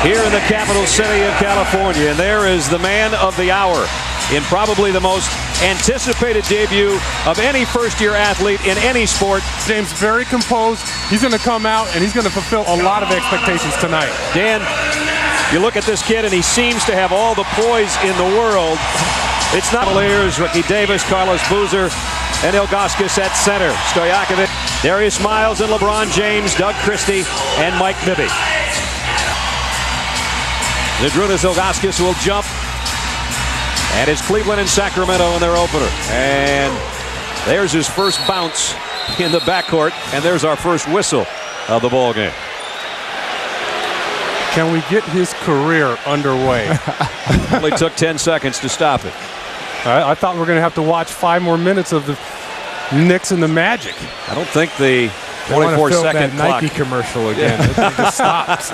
here in the capital city of California. And there is the man of the hour in probably the most anticipated debut of any first-year athlete in any sport. James very composed. He's going to come out and he's going to fulfill a lot of expectations tonight. Dan, you look at this kid and he seems to have all the poise in the world. It's not Cavaliers, Ricky Davis, Carlos Boozer, and Ilgauskas at center. Stojakovic, Darius Miles, and LeBron James, Doug Christie, and Mike Bibby. Zydrunas Ilgauskas will jump. And it's Cleveland and Sacramento in their opener. And there's his first bounce in the backcourt. And there's our first whistle of the ball game. Can we get his career underway? Only took 10 seconds to stop it. I thought we were going to have to watch 5 more minutes of the Knicks and the Magic. I don't think the 24-second clock. Nike commercial again. It just stops.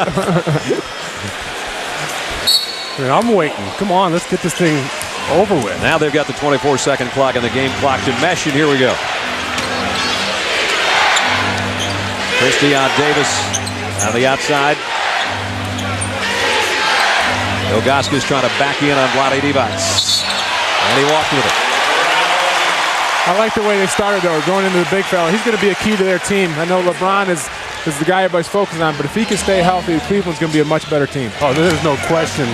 I'm waiting. Come on, let's get this thing over with. Now they've got the 24-second clock and the game clock to mesh, and here we go. Christie on Davis on the outside. Ilgauskas trying to back in on Vlade Divac. And he walked with it. I like the way they started, though, going into the big fella. He's going to be a key to their team. I know LeBron is the guy everybody's focusing on, but if he can stay healthy, Cleveland's going to be a much better team. Oh, there's no question.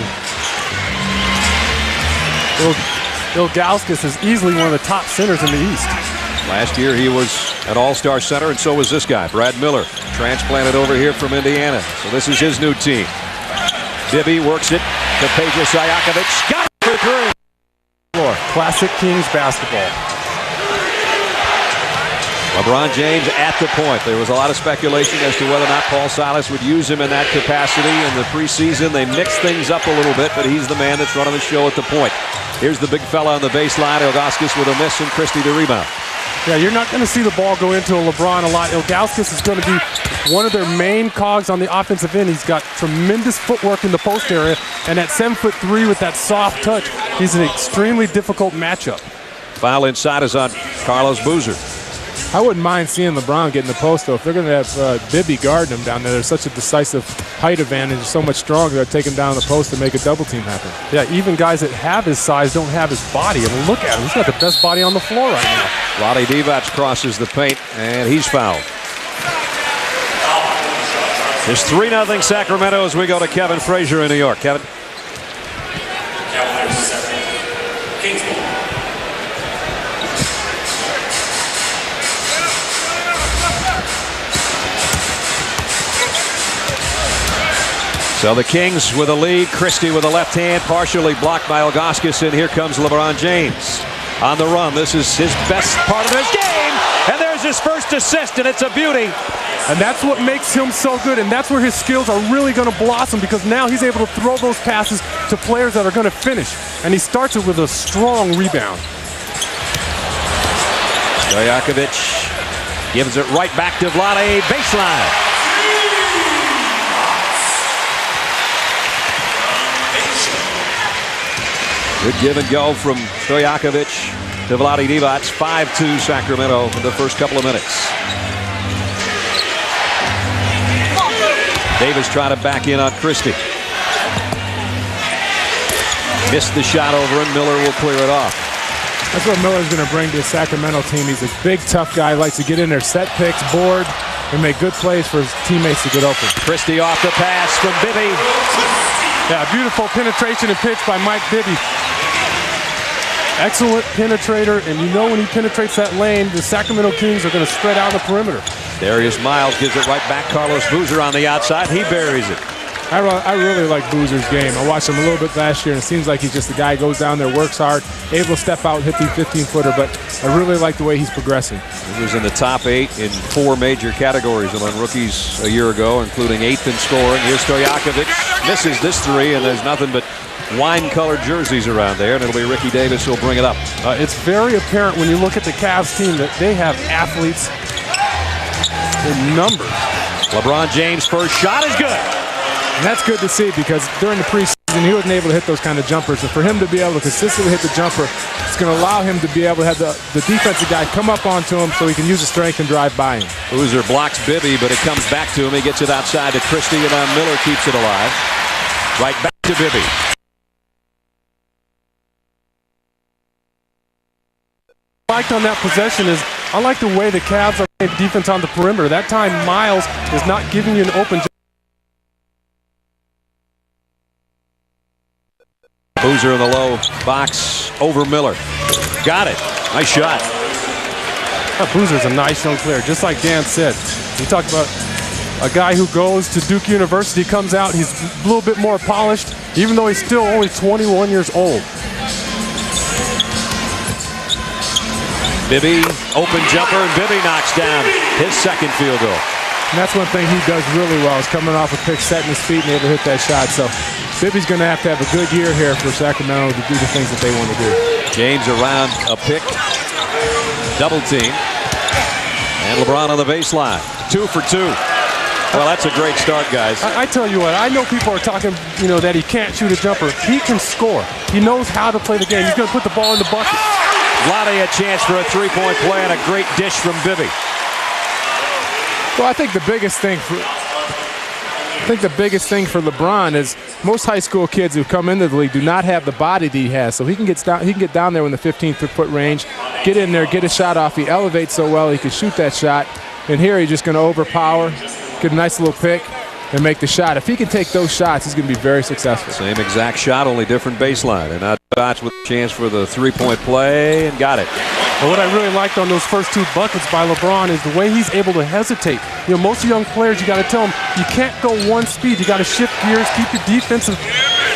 Ilgauskas is easily one of the top centers in the East. Last year he was an all-star center, and so was this guy, Brad Miller, transplanted over here from Indiana. So this is his new team. Bibby works it to Peja Stojakovic. Got it for 3. Classic Kings basketball. LeBron James at the point. There was a lot of speculation as to whether or not Paul Silas would use him in that capacity. In the preseason, they mixed things up a little bit, but he's the man that's running the show at the point. Here's the big fella on the baseline, Ilgauskas with a miss and Christie the rebound. Yeah, you're not going to see the ball go into LeBron a lot. Ilgauskas is going to be one of their main cogs on the offensive end. He's got tremendous footwork in the post area, and at 7'3" with that soft touch, he's an extremely difficult matchup. Foul inside is on Carlos Boozer. I wouldn't mind seeing LeBron get in the post, though. If they're going to have Bibby guarding him down there, there's such a decisive height advantage, so much stronger, they'll take him down the post and make a double team happen. Yeah, even guys that have his size don't have his body. I mean, look at him. He's got the best body on the floor right now. Vlade Divac crosses the paint, and he's fouled. It's 3-0 Sacramento as we go to Kevin Frazier in New York. Kevin. So the Kings with a lead. Christie with a left hand, partially blocked by Ilgauskas, and here comes LeBron James on the run. This is his best part of his game, and there's his first assist, and it's a beauty. And that's what makes him so good, and that's where his skills are really going to blossom, because now he's able to throw those passes to players that are going to finish, and he starts it with a strong rebound. Stojakovic gives it right back to Vlade, baseline. Good give and go from Stojakovic to Vlade Divac. 5-2 Sacramento for the first couple of minutes. Davis trying to back in on Christie. Missed the shot over, and Miller will clear it off. That's what Miller's going to bring to the Sacramento team. He's a big, tough guy, likes to get in there, set picks, board, and make good plays for his teammates to get open. Christie off the pass from Bibby. Yeah, beautiful penetration and pitch by Mike Bibby. Excellent penetrator, and you know when he penetrates that lane, the Sacramento Kings are going to spread out the perimeter. Darius Miles gives it right back. Carlos Boozer on the outside. He buries it. I really like Boozer's game. I watched him a little bit last year, and it seems like he's just a guy who goes down there, works hard, able to step out and hit the 15-footer, but I really like the way he's progressing. He was in the top 8 in 4 major categories among rookies a year ago, including 8th in scoring. Here's Stojakovic. Misses this 3, and there's nothing but wine-colored jerseys around there, and it'll be Ricky Davis who'll bring it up. It's very apparent when you look at the Cavs team that they have athletes in numbers. LeBron James' first shot is good. And that's good to see, because during the preseason he wasn't able to hit those kind of jumpers. And for him to be able to consistently hit the jumper, it's going to allow him to be able to have the defensive guy come up onto him so he can use his strength and drive by him. Boozer blocks Bibby, but it comes back to him. He gets it outside to Christie, and Miller keeps it alive. Right back to Bibby. Liked on that possession is I like the way the Cavs are playing defense on the perimeter. That time Miles is not giving you an open. Boozer in the low box over Miller. Got it. Nice shot. Boozer's a nice young player, just like Dan said. We talked about a guy who goes to Duke University, comes out, he's a little bit more polished, even though he's still only 21 years old. Bibby, open jumper, and Bibby knocks down his second field goal. And that's one thing he does really well, is coming off a pick, setting his feet, and able to hit that shot. So Bibby's going to have a good year here for Sacramento to do the things that they want to do. James around a pick, double team, and LeBron on the baseline. 2 for 2. Well, that's a great start, guys. I tell you what, I know people are talking, that he can't shoot a jumper. He can score. He knows how to play the game. He's going to put the ball in the bucket. Lottie a chance for a three-point play and a great dish from Bibby. Well, I think the biggest thing for LeBron is most high school kids who come into the league do not have the body that he has. So he can get down there in the 15-foot range, get in there, get a shot off. He elevates so well he can shoot that shot. And here he's just going to overpower, get a nice little pick, and make the shot. If he can take those shots, he's going to be very successful. Same exact shot, only different baseline. And now Dots with a chance for the three-point play, and got it. But what I really liked on those first 2 buckets by LeBron is the way he's able to hesitate. Most young players, you got to tell them, you can't go one speed. You got to shift gears, keep your defensive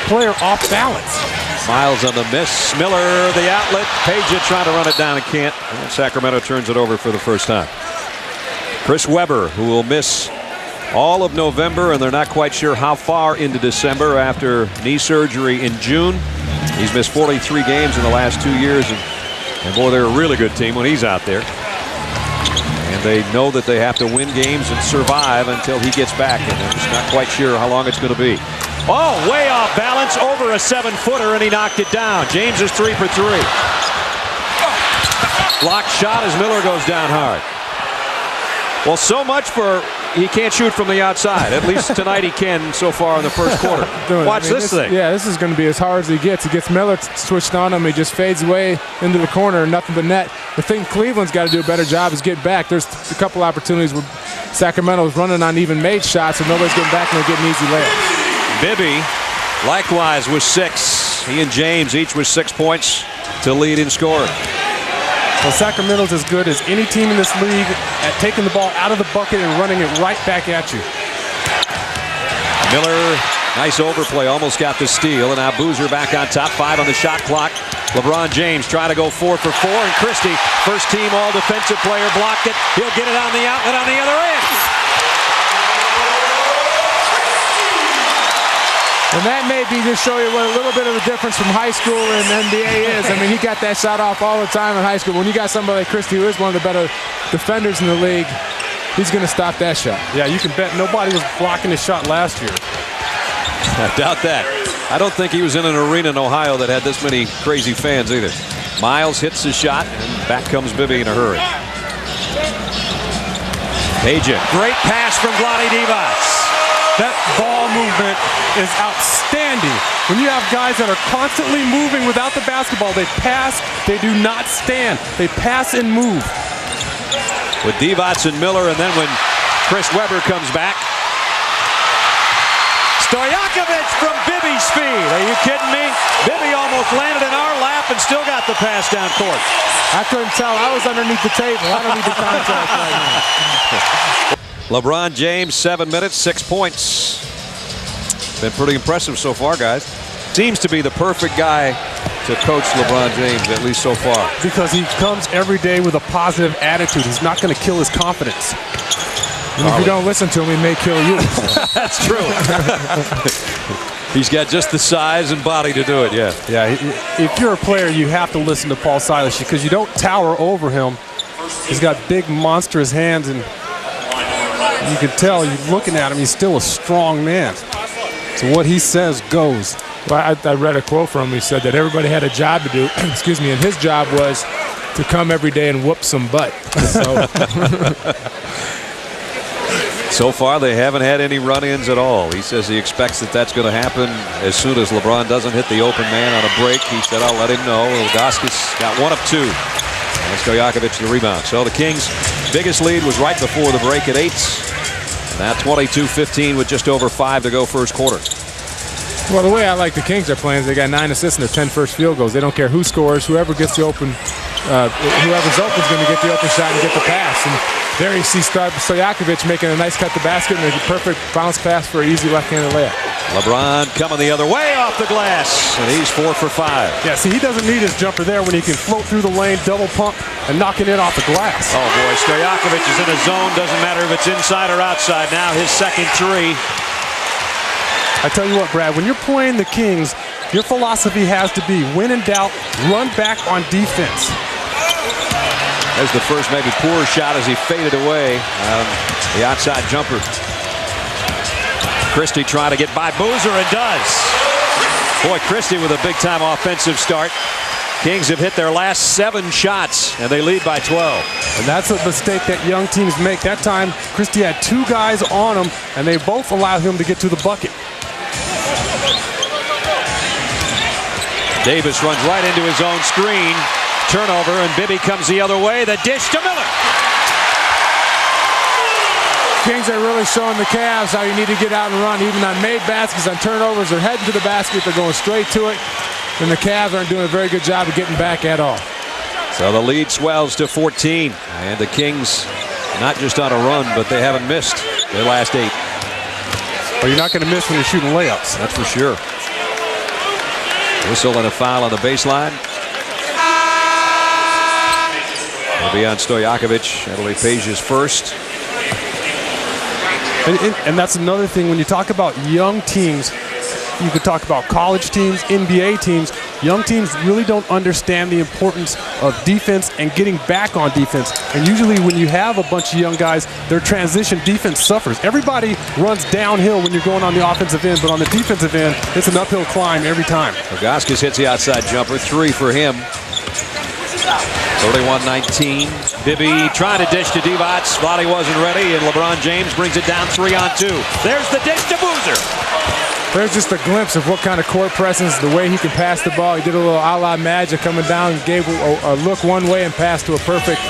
player off balance. Miles on the miss. Miller, the outlet. Peja trying to run it down and can't. And Sacramento turns it over for the first time. Chris Webber, who will miss all of November, and they're not quite sure how far into December after knee surgery in June. He's missed 43 games in the last 2 years, and boy, they're a really good team when he's out there. And they know that they have to win games and survive until he gets back, and they're just not quite sure how long it's going to be. Oh, way off balance over a 7-footer, and he knocked it down. James is 3 for 3. Blocked shot as Miller goes down hard. Well, so much for he can't shoot from the outside. At least tonight he can so far in the first quarter. Watch this thing. Yeah, this is going to be as hard as he gets. He gets Miller switched on him. He just fades away into the corner, nothing but net. The thing Cleveland's got to do a better job is get back. There's a couple opportunities where Sacramento's running on even made shots, and nobody's getting back and they're getting easy layups. Bibby, likewise, with 6. He and James each with 6 points to lead in scoring. Well, Sacramento's as good as any team in this league at taking the ball out of the bucket and running it right back at you. Miller, nice overplay, almost got the steal, and now Boozer back on top, 5 on the shot clock. LeBron James trying to go 4 for 4, and Christie, first team all defensive player, blocked it. He'll get it on the outlet on the other end. And that may be just show you what a little bit of the difference from high school and NBA is. I mean, he got that shot off all the time in high school. When you got somebody like Christie, who is one of the better defenders in the league, he's going to stop that shot. Yeah, you can bet nobody was blocking his shot last year. I doubt that. I don't think he was in an arena in Ohio that had this many crazy fans either. Miles hits his shot, and back comes Bibby in a hurry. Peja, great pass from Vlade Divac. That ball movement is outstanding. When you have guys that are constantly moving without the basketball, they pass, they do not stand. They pass and move. With Divac and Miller, and then when Chris Webber comes back. Stojakovic from Bibby's feed. Are you kidding me? Bibby almost landed in our lap and still got the pass down court. I couldn't tell. I was underneath the table. I don't need the contact right now. LeBron James, 7 minutes, 6 points. Been pretty impressive so far, guys. Seems to be the perfect guy to coach LeBron James, at least so far. Because he comes every day with a positive attitude. He's not going to kill his confidence. And if you don't listen to him, he may kill you. That's true. He's got just the size and body to do it, yeah. Yeah, if you're a player, you have to listen to Paul Silas because you don't tower over him. He's got big, monstrous hands, and you can tell, you're looking at him, he's still a strong man. So what he says goes. Well, I read a quote from him. He said that everybody had a job to do, excuse me, and his job was to come every day and whoop some butt. So So far, they haven't had any run-ins at all. He says he expects that that's going to happen as soon as LeBron doesn't hit the open man on a break. He said, I'll let him know. Ilgauskas got 1 of 2. And Stojakovic the rebound. So the Kings' biggest lead was right before the break at 8. And now 22-15 with just over 5 to go first quarter. Well, the way I like the Kings are playing is they got 9 assists and their 10 first field goals. They don't care who scores. Whoever gets the open, whoever's open is going to get the open shot and get the pass. And there you see Stojakovic making a nice cut to basket and a perfect bounce pass for an easy left-handed layup. LeBron coming the other way off the glass, and he's 4 for 5. Yeah, see, he doesn't need his jumper there when he can float through the lane, double pump, and knock it in off the glass. Oh, boy, Stojakovic is in a zone. Doesn't matter if it's inside or outside. Now his second 3. I tell you what, Brad, when you're playing the Kings, your philosophy has to be, when in doubt, run back on defense. There's the first maybe poor shot as he faded away. The outside jumper. Christie trying to get by Boozer and does. Boy, Christie with a big-time offensive start. Kings have hit their last 7 shots, and they lead by 12. And that's a mistake that young teams make. That time, Christie had 2 guys on him, and they both allowed him to get to the bucket. Davis runs right into his own screen. Turnover, and Bibby comes the other way. The dish to Miller. Kings are really showing the Cavs how you need to get out and run. Even on made baskets, on turnovers, they're heading to the basket. They're going straight to it. And the Cavs aren't doing a very good job of getting back at all. So the lead swells to 14. And the Kings not just on a run, but they haven't missed their last 8. Well, you're not going to miss when you're shooting layups. That's for sure. Whistle and a foul on the baseline. It'll be on Stojakovic. That'll be Page's first. And that's another thing when you talk about young teams. You could talk about college teams, NBA teams. Young teams really don't understand the importance of defense and getting back on defense. And usually when you have a bunch of young guys, their transition defense suffers. Everybody runs downhill when you're going on the offensive end, but on the defensive end, it's an uphill climb every time. Ilgauskas hits the outside jumper. 3 for him. 31-19. Bibby trying to dish to Divac. Thought he wasn't ready, and LeBron James brings it down 3-on-2. There's the dish to Boozer. There's just a glimpse of what kind of court presence, the way he can pass the ball. He did a little a la Magic coming down, gave a look one way and passed to a perfect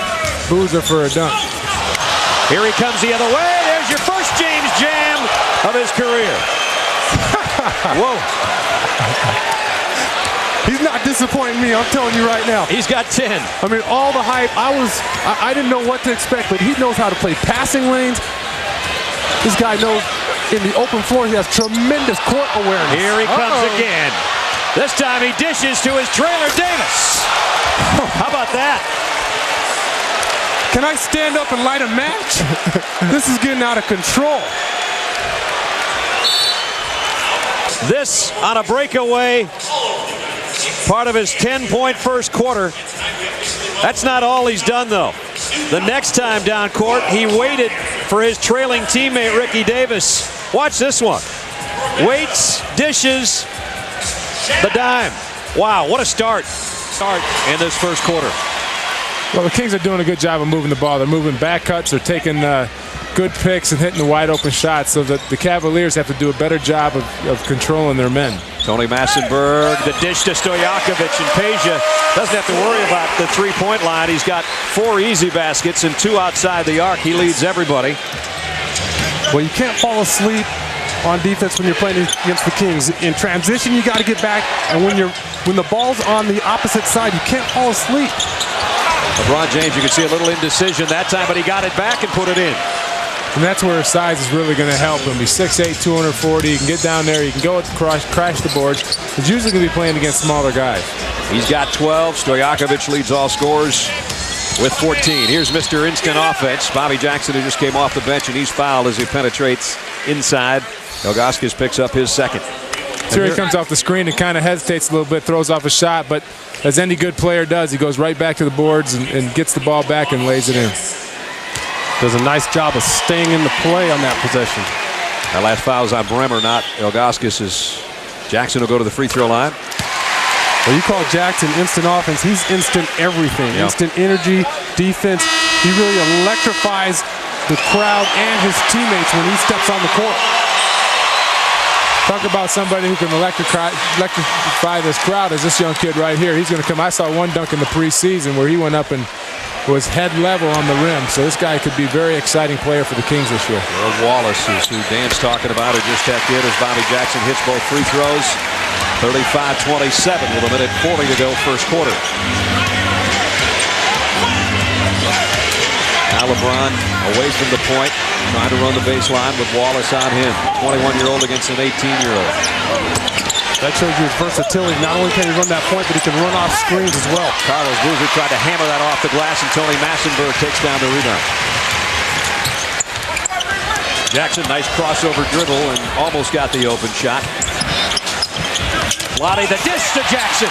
Boozer for a dunk. Here he comes the other way. There's your first James jam of his career. Whoa. He's not disappointing me, I'm telling you right now. He's got 10. I mean, all the hype, I didn't know what to expect, but he knows how to play passing lanes. This guy knows in the open floor, he has tremendous court awareness. Here he comes again. This time he dishes to his trailer, Davis. How about that? Can I stand up and light a match? This is getting out of control. This on a breakaway, part of his 10-point first quarter. That's not all he's done, though. The next time down court, he waited for his trailing teammate, Ricky Davis. Watch this one. Waits, dishes, the dime. Wow, what a start in this first quarter. Well, the Kings are doing a good job of moving the ball. They're moving back cuts. They're taking good picks and hitting the wide open shots, so that the Cavaliers have to do a better job of controlling their men. Tony Massenberg, the dish to Stojakovic, and Peja doesn't have to worry about the three-point line. He's got 4 easy baskets and 2 outside the arc. He leads everybody. Well, you can't fall asleep on defense when you're playing against the Kings. In transition, you got to get back, and when the ball's on the opposite side, you can't fall asleep. LeBron James, you can see a little indecision that time, but he got it back and put it in. And that's where his size is really going to help him. He's 6'8", 240. He can get down there. He can go crash the boards. He's usually going to be playing against smaller guys. He's got 12. Stojakovic leads all scorers with 14. Here's Mr. Instant Offense. Bobby Jackson, who just came off the bench, and he's fouled as he penetrates inside. Ilgauskas picks up his second. So he comes off the screen and kind of hesitates a little bit, throws off a shot, but as any good player does, he goes right back to the boards and gets the ball back and lays it in. Does a nice job of staying in the play on that possession. That last foul is on Bremer, not Ilgauskas. As Jackson will go to the free throw line. Well, you call Jackson instant offense. He's instant everything. Yep. Instant energy, defense. He really electrifies the crowd and his teammates when he steps on the court. Talk about somebody who can electrify this crowd as this young kid right here. He's going to come. I saw one dunk in the preseason where he went up and was head level on the rim. So this guy could be a very exciting player for the Kings this year. Wallace is who Dan's talking about, who just tapped in as Bobby Jackson hits both free throws. 35-27 with a minute 40 to go first quarter. Now LeBron away from the point, trying to run the baseline with Wallace on him. 21-year-old against an 18-year-old. That shows you his versatility. Not only can he run that point, but he can run off screens as well. Carlos Boozer tried to hammer that off the glass, and Tony Massenberg takes down the rebound. Jackson, nice crossover dribble, and almost got the open shot. Lottie, the dish to Jackson.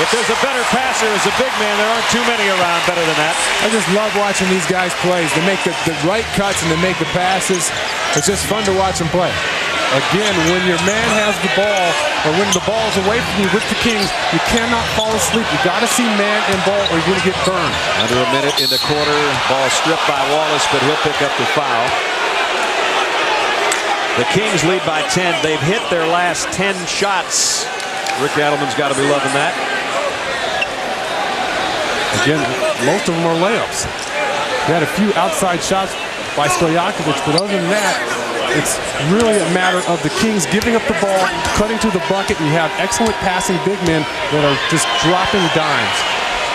If there's a better passer as a big man, there aren't too many around better than that. I just love watching these guys play. They make the right cuts and they make the passes. It's just fun to watch them play. Again, when your man has the ball, or when the ball's away from you with the Kings, you cannot fall asleep. You got to see man and ball, or you're going to get burned. Under a minute in the quarter, ball stripped by Wallace, but he'll pick up the foul. The Kings lead by 10. They've hit their last 10 shots. Rick Adelman's got to be loving that. Again, most of them are layups. He had a few outside shots by Stojakovic, but other than that, it's really a matter of the Kings giving up the ball, cutting to the bucket, and you have excellent passing big men that are just dropping dimes.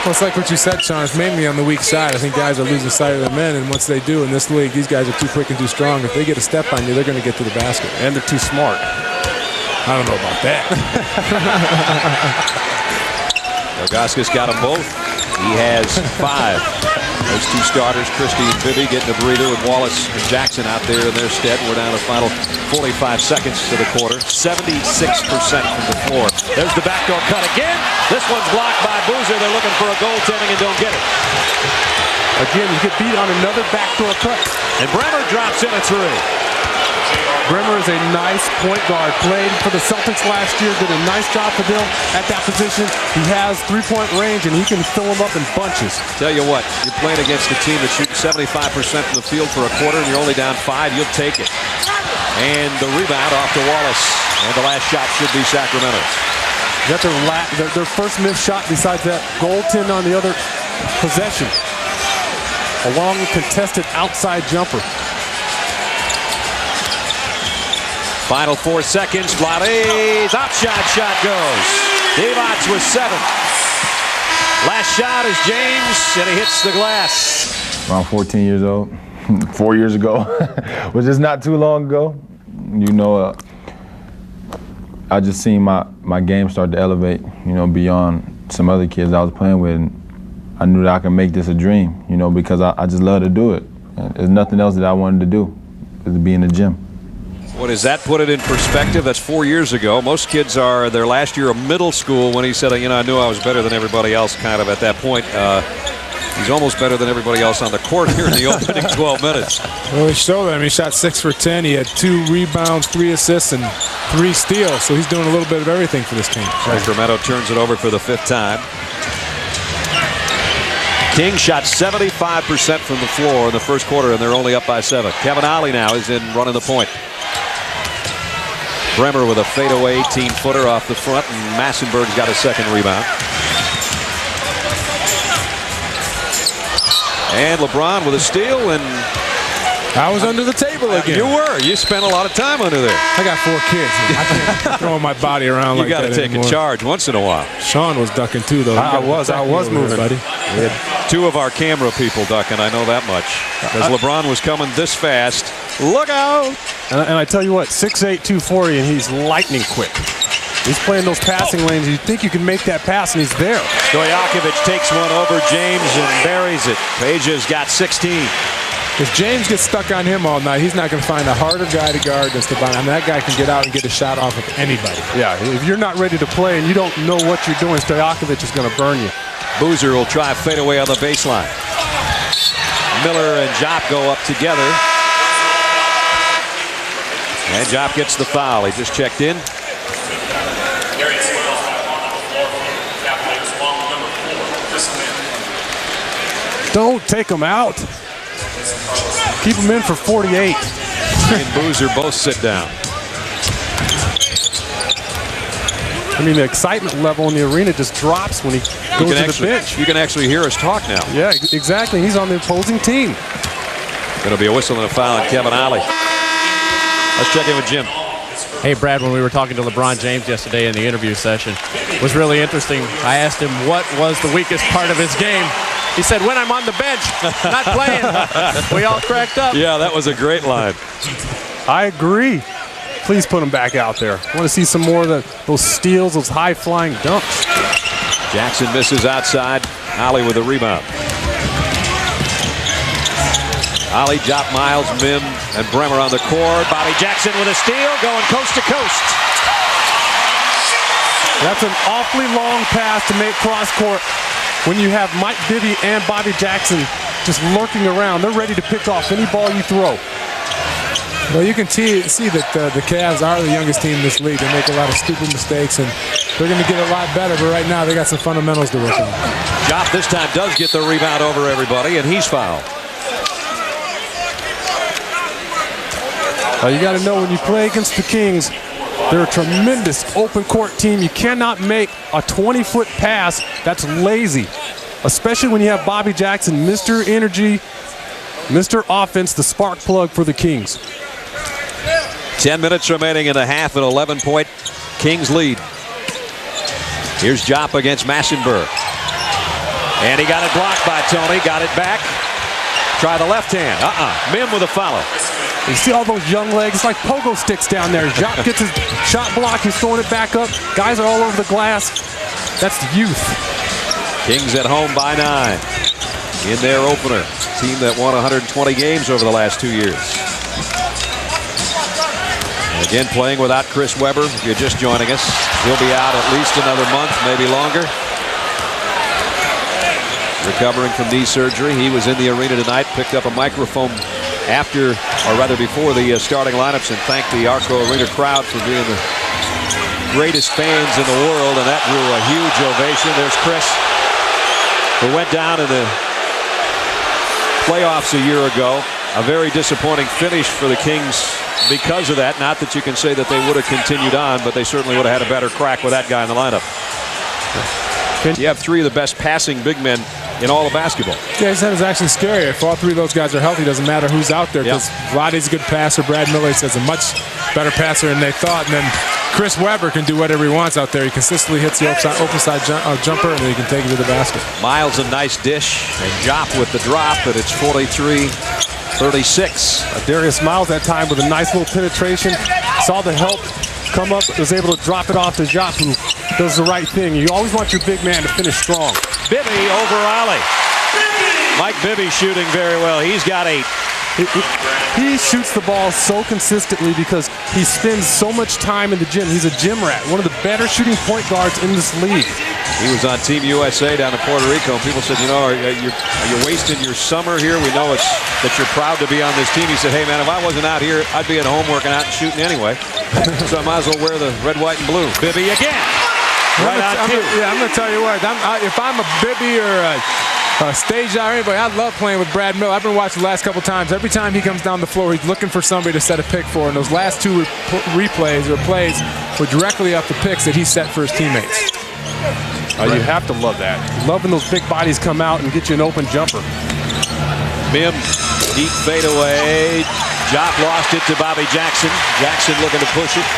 Well, it's like what you said, Sean. It's mainly on the weak side. I think guys are losing sight of their men, and once they do in this league, these guys are too quick and too strong. If they get a step on you, they're going to get to the basket. And they're too smart. I don't know about that. Ilgauskas got them both. He has 5. Those two starters, Christie and Bibby, getting a breather with Wallace and Jackson out there in their stead. We're down to final 45 seconds to the quarter. 76% from the floor. There's the backdoor cut again. This one's blocked by Boozer. They're looking for a goaltending and don't get it. Again, you get beat on another backdoor cut. And Bremer drops in a 3. Bremer is a nice point guard. Played for the Celtics last year. Did a nice job for them at that position. He has three-point range, and he can fill them up in bunches. Tell you what, you're playing against a team that shoots 75% from the field for a quarter, and you're only down 5. You'll take it. And the rebound off to Wallace. And the last shot should be Sacramento. Got their first missed shot besides that goaltend on the other possession. A long contested outside jumper. Final 4 seconds. Vlade's outside shot goes. Divac with 7. Last shot is James, and he hits the glass. Around 14 years old, 4 years ago, which is not too long ago. You know, I just seen my game start to elevate, you know, beyond some other kids I was playing with. And I knew that I could make this a dream, you know, because I just love to do it. And there's nothing else that I wanted to do, is to be in the gym. What does that put it in perspective? That's 4 years ago. Most kids are their last year of middle school when he said, you know, I knew I was better than everybody else kind of at that point. He's almost better than everybody else on the court here in the opening 12 minutes. Well, he showed that. I mean, he shot 6 for 10. He had 2 rebounds, 3 assists, and 3 steals. So he's doing a little bit of everything for this team. Sacramento turns it over for the 5th time. Kings shot 75% from the floor in the first quarter, and they're only up by 7. Kevin Ollie now is in running the point. Bremer with a fadeaway 18-footer off the front, and Massenberg's got a second rebound. And LeBron with a steal, and I was under the table again. You were. You spent a lot of time under there. I got 4 kids. I can't throw my body around like that. You got to take anymore. a charge once in a while. Sean was ducking too, though. I was moving, buddy. We had 2 of our camera people ducking. I know that much. Because LeBron was coming this fast. Look out! And I tell you what, 6'8", 240, and he's lightning quick. He's playing those passing lanes. You think you can make that pass, and he's there. Stojakovic takes one over James and buries it. Peja's got 16. If James gets stuck on him all night, he's not going to find a harder guy to guard than Steban. I mean, that guy can get out and get a shot off of anybody. Yeah, if you're not ready to play and you don't know what you're doing, Stojakovic is going to burn you. Boozer will try a fadeaway on the baseline. Miller and Jop go up together. And Jop gets the foul. He just checked in. Don't take him out. Keep him in for 48. He and Boozer both sit down. I mean, the excitement level in the arena just drops when he goes to the bench. You can actually hear us talk now. Yeah, exactly. He's on the opposing team. Going to be a whistle and a foul on Kevin Ollie. Let's check in with Jim. Hey, Brad, when we were talking to LeBron James yesterday in the interview session, it was really interesting. I asked him what was the weakest part of his game. He said, when I'm on the bench, not playing. We all cracked up. Yeah, that was a great line. I agree. Please put him back out there. I want to see some more of those steals, those high-flying dunks. Jackson misses outside. Ollie with a rebound. Ollie, Jop, Miles, Mim, and Bremer on the court. Bobby Jackson with a steal, going coast to coast. That's an awfully long pass to make cross court when you have Mike Bibby and Bobby Jackson just lurking around. They're ready to pick off any ball you throw. Well, you can see that the Cavs are the youngest team in this league. They make a lot of stupid mistakes, and they're going to get a lot better. But right now, they got some fundamentals to work on. Jop this time does get the rebound over everybody, and he's fouled. You got to know when you play against the Kings, they're a tremendous open court team. You cannot make a 20-foot pass that's lazy, especially when you have Bobby Jackson, Mr. Energy, Mr. Offense, the spark plug for the Kings. 10 minutes remaining in the half, an 11-point Kings lead. Here's Jop against Massenberg. And he got it blocked by Tony, got it back. Try the left hand. Mim with a follow. You see all those young legs, it's like pogo sticks down there. Jop gets his shot block, he's throwing it back up. Guys are all over the glass. That's the youth. Kings at home by 9 in their opener. Team that won 120 games over the last 2 years. And again, playing without Chris Webber. If you're just joining us, he'll be out at least another month, maybe longer. Recovering from knee surgery. He was in the arena tonight, picked up a microphone after, or rather before the starting lineups, and thanked the Arco Arena crowd for being the greatest fans in the world, and that drew a huge ovation. There's Chris, who went down in the playoffs a year ago. A very disappointing finish for the Kings because of that. Not that you can say that they would have continued on, but they certainly would have had a better crack with that guy in the lineup. You have 3 of the best passing big men in all of basketball. Yeah, he said it's actually scary. If all 3 of those guys are healthy, it doesn't matter who's out there, because Vlade's a good passer. Brad Miller says a much better passer than they thought. And then Chris Webber can do whatever he wants out there. He consistently hits the open side jumper, and then he can take it to the basket. Miles a nice dish, and Jop with the drop, and it's 43-36. Darius Miles that time with a nice little penetration. Saw the help come up, was able to drop it off to Jop, who does the right thing. You always want your big man to finish strong. Bibby over Ollie. Mike Bibby shooting very well. He's got 8. He shoots the ball so consistently because he spends so much time in the gym. He's a gym rat, one of the better shooting point guards in this league. He was on Team USA down in Puerto Rico, and people said, you know, are you wasting your summer here? We know that you're proud to be on this team. He said, hey, man, if I wasn't out here, I'd be at home working out and shooting anyway. So I might as well wear the red, white, and blue. Bibby again. Right on cue. I'm going to tell you what. If I'm a Bibby or a stage out or anybody, I love playing with Brad Miller. I've been watching the last couple times. Every time he comes down the floor, he's looking for somebody to set a pick for. And those last 2 replays or plays were directly off the picks that he set for his teammates. You have to love that. Loving those big bodies come out and get you an open jumper. Mim, deep fadeaway. Jop lost it to Bobby Jackson. Jackson looking to push it.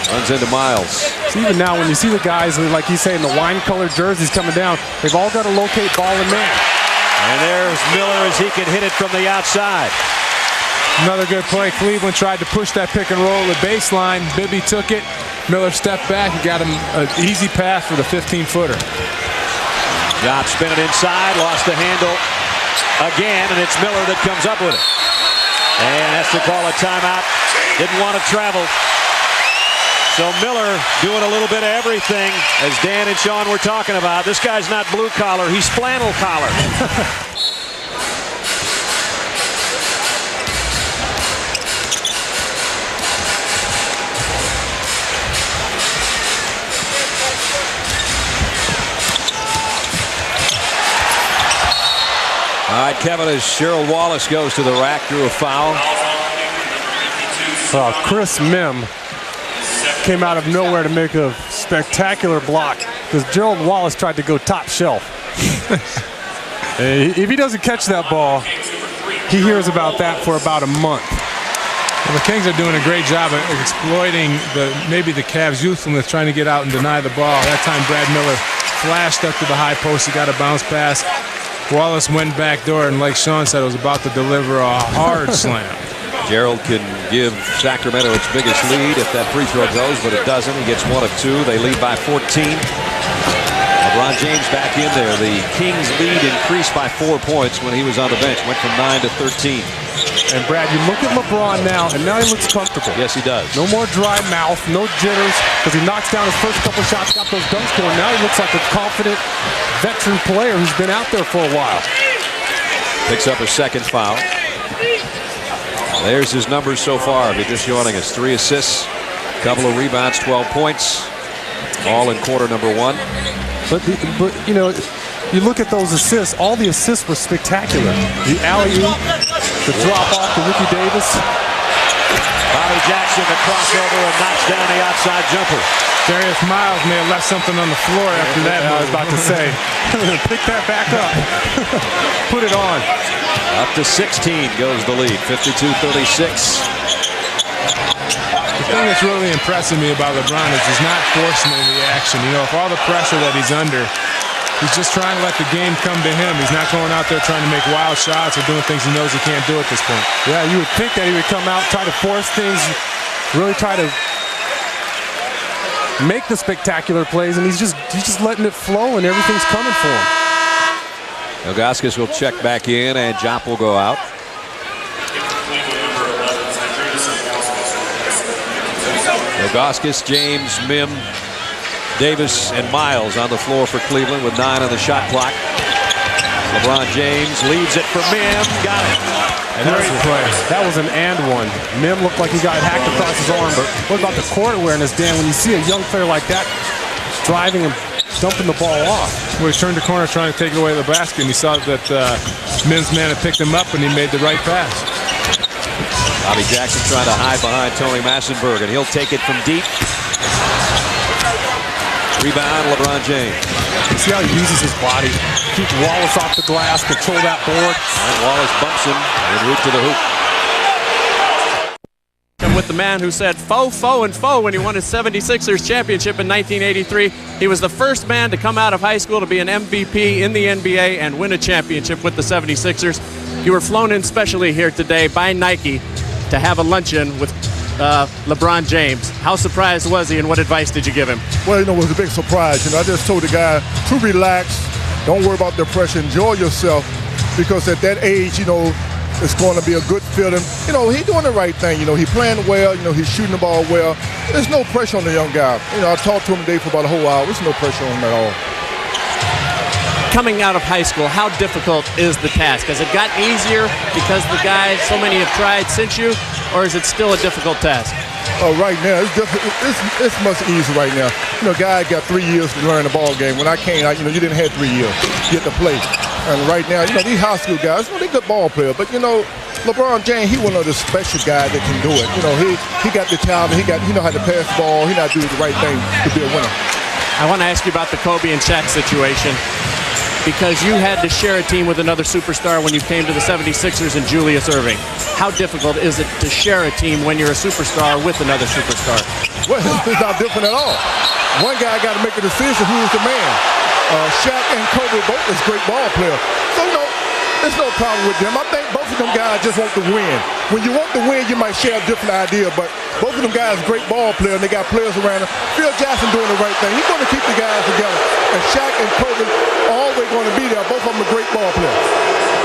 Runs into Miles. So even now, when you see the guys, like he's saying, the wine-colored jerseys coming down, they've all got to locate ball and man. And there's Miller as he can hit it from the outside. Another good play. Cleveland tried to push that pick and roll at the baseline. Bibby took it. Miller stepped back and got him an easy pass for the 15-footer. Jop spinning inside, lost the handle again, and it's Miller that comes up with it. And has to call a timeout. Didn't want to travel. So Miller doing a little bit of everything, as Dan and Sean were talking about. This guy's not blue collar, he's flannel collar. right, Kevin, as Gerald Wallace goes to the rack, drew a foul. Chris Mim came out of nowhere to make a spectacular block because Gerald Wallace tried to go top shelf. If he doesn't catch that ball, he hears about that for about a month. Well, the Kings are doing a great job of exploiting maybe the Cavs' youthfulness, trying to get out and deny the ball. That time Brad Miller flashed up to the high post. He got a bounce pass. Wallace went back door, and like Sean said, was about to deliver a hard slam. Gerald can give Sacramento its biggest lead if that free throw goes, but it doesn't. He gets 1 of 2. They lead by 14. LeBron James back in there. The Kings' lead increased by 4 points when he was on the bench. Went from 9 to 13. And Brad, you look at LeBron now, and now he looks comfortable. Yes, he does. No more dry mouth, no jitters, because he knocks down his first couple shots, got those dunks going. Now he looks like a confident veteran player who's been out there for a while. Picks up a second foul. There's his numbers so far. If you're just joining us, 3 assists, couple of rebounds, 12 points, all in quarter number 1. But you know, you look at those assists, all the assists were spectacular. The alley-oop, the drop-off to Ricky Davis. Bobby Jackson, the crossover, and knocks down the outside jumper. Darius Miles may have left something on the floor after that. I was about to say, pick that back up. Put it on. Up to 16 goes the lead, 52-36. The thing that's really impressing me about LeBron is he's not forcing any action. You know, if all the pressure that he's under, he's just trying to let the game come to him. He's not going out there trying to make wild shots or doing things he knows he can't do at this point. Yeah, you would think that he would come out, try to force things, really try to make the spectacular plays, and he's just letting it flow, and everything's coming for him. Ilgauskas will check back in, and Jop will go out. Ilgauskas, James, Mim, Davis, and Miles on the floor for Cleveland with 9 on the shot clock. LeBron James leads it for Mim. Got it. And Great play. That was an and one. Mim looked like he got hacked across his arm, but what about the court awareness, Dan? When you see a young player like that driving and dumping the ball off. Well, he turned the corner trying to take away the basket, and he saw that Mim's man had picked him up, and he made the right pass. Bobby Jackson trying to hide behind Tony Massenberg, and he'll take it from deep. Rebound, LeBron James. You see how he uses his body. Keep Wallace off the glass, control that board. And Wallace bumps him en route to the hoop. And with the man who said foe, foe, and foe when he won his 76ers championship in 1983. He was the first man to come out of high school to be an MVP in the NBA and win a championship with the 76ers. You were flown in specially here today by Nike to have a luncheon with LeBron James. How surprised was he, and what advice did you give him? Well, it was a big surprise. I just told the guy to relax, don't worry about the pressure, enjoy yourself, because at that age, it's going to be a good feeling. He's doing the right thing. He's playing well. He's shooting the ball well. There's no pressure on the young guy. I talked to him today for about a whole hour. There's no pressure on him at all. Coming out of high school, how difficult is the task? Has it gotten easier because the guys, so many have tried since you, or is it still a difficult task? Right now, it's much easier right now. Guy got 3 years to learn the ball game. When I came out, you didn't have 3 years to get to play. And right now, these high school guys, they're good ball players. But, LeBron James, he one of the special guys that can do it. He got the talent. He know how to pass the ball. He know how to do the right thing to be a winner. I want to ask you about the Kobe and Shaq situation, because you had to share a team with another superstar when you came to the 76ers and Julius Erving. How difficult is it to share a team when you're a superstar with another superstar? Well, it's not different at all. One guy got to make a decision who's the man. Shaq and Kobe both is great ball players. So, there's no problem with them. I think both of them guys just want to win. When you want to win, you might share a different idea, but both of them guys are great ball players, and they got players around them. Phil Jackson doing the right thing. He's going to keep the guys together. And Shaq and Kobe are always going to be there. Both of them are great ball players.